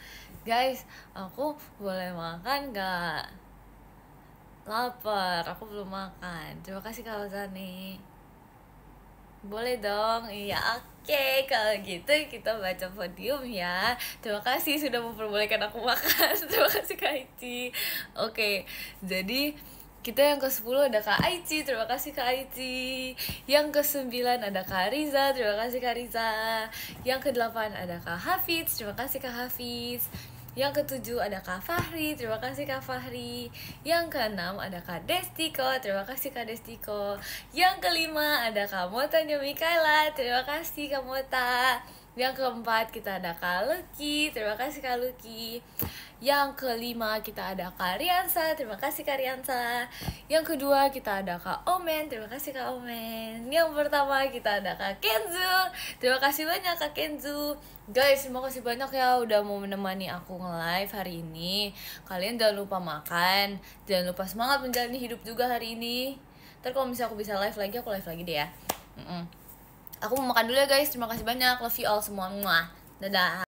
Speaker 1: Guys, aku boleh makan gak? Lapar, aku belum makan. Terima kasih Kak Ozani. Boleh dong, iya oke. Kalau gitu kita baca podium ya. Terima kasih sudah memperbolehkan aku makan. Terima kasih Kak Aici. Oke, jadi kita yang ke-10 ada Kak Aici. Terima kasih Kak Aici. Yang ke-9 ada Kak Riza. Terima kasih Kak Riza. Yang ke-8 ada Kak Hafiz. Terima kasih Kak Hafiz. Yang ke-7 ada Kak Fahri, terima kasih Kak Fahri. Yang ke-6 ada Kak Destiko, terima kasih Kak Destiko. Yang ke-5 ada Kak Mota Mikaela, terima kasih Kak Mota. Yang ke-4 kita ada Kak Lucky, terima kasih Kak Lucky. Yang ke-5 kita ada Kak Riansa, terima kasih Kak Riansa. Yang kedua kita ada Kak Omen, terima kasih Kak Omen. Yang pertama kita ada Kak Kenzu, terima kasih banyak Kak Kenzu. Guys, terima kasih banyak ya udah mau menemani aku nge-live hari ini. Kalian jangan lupa makan, jangan lupa semangat menjalani hidup juga hari ini. Ntar kalau misalnya aku bisa live lagi, aku live lagi deh ya. Aku mau makan dulu ya guys, terima kasih banyak, love you all semua. Dadah.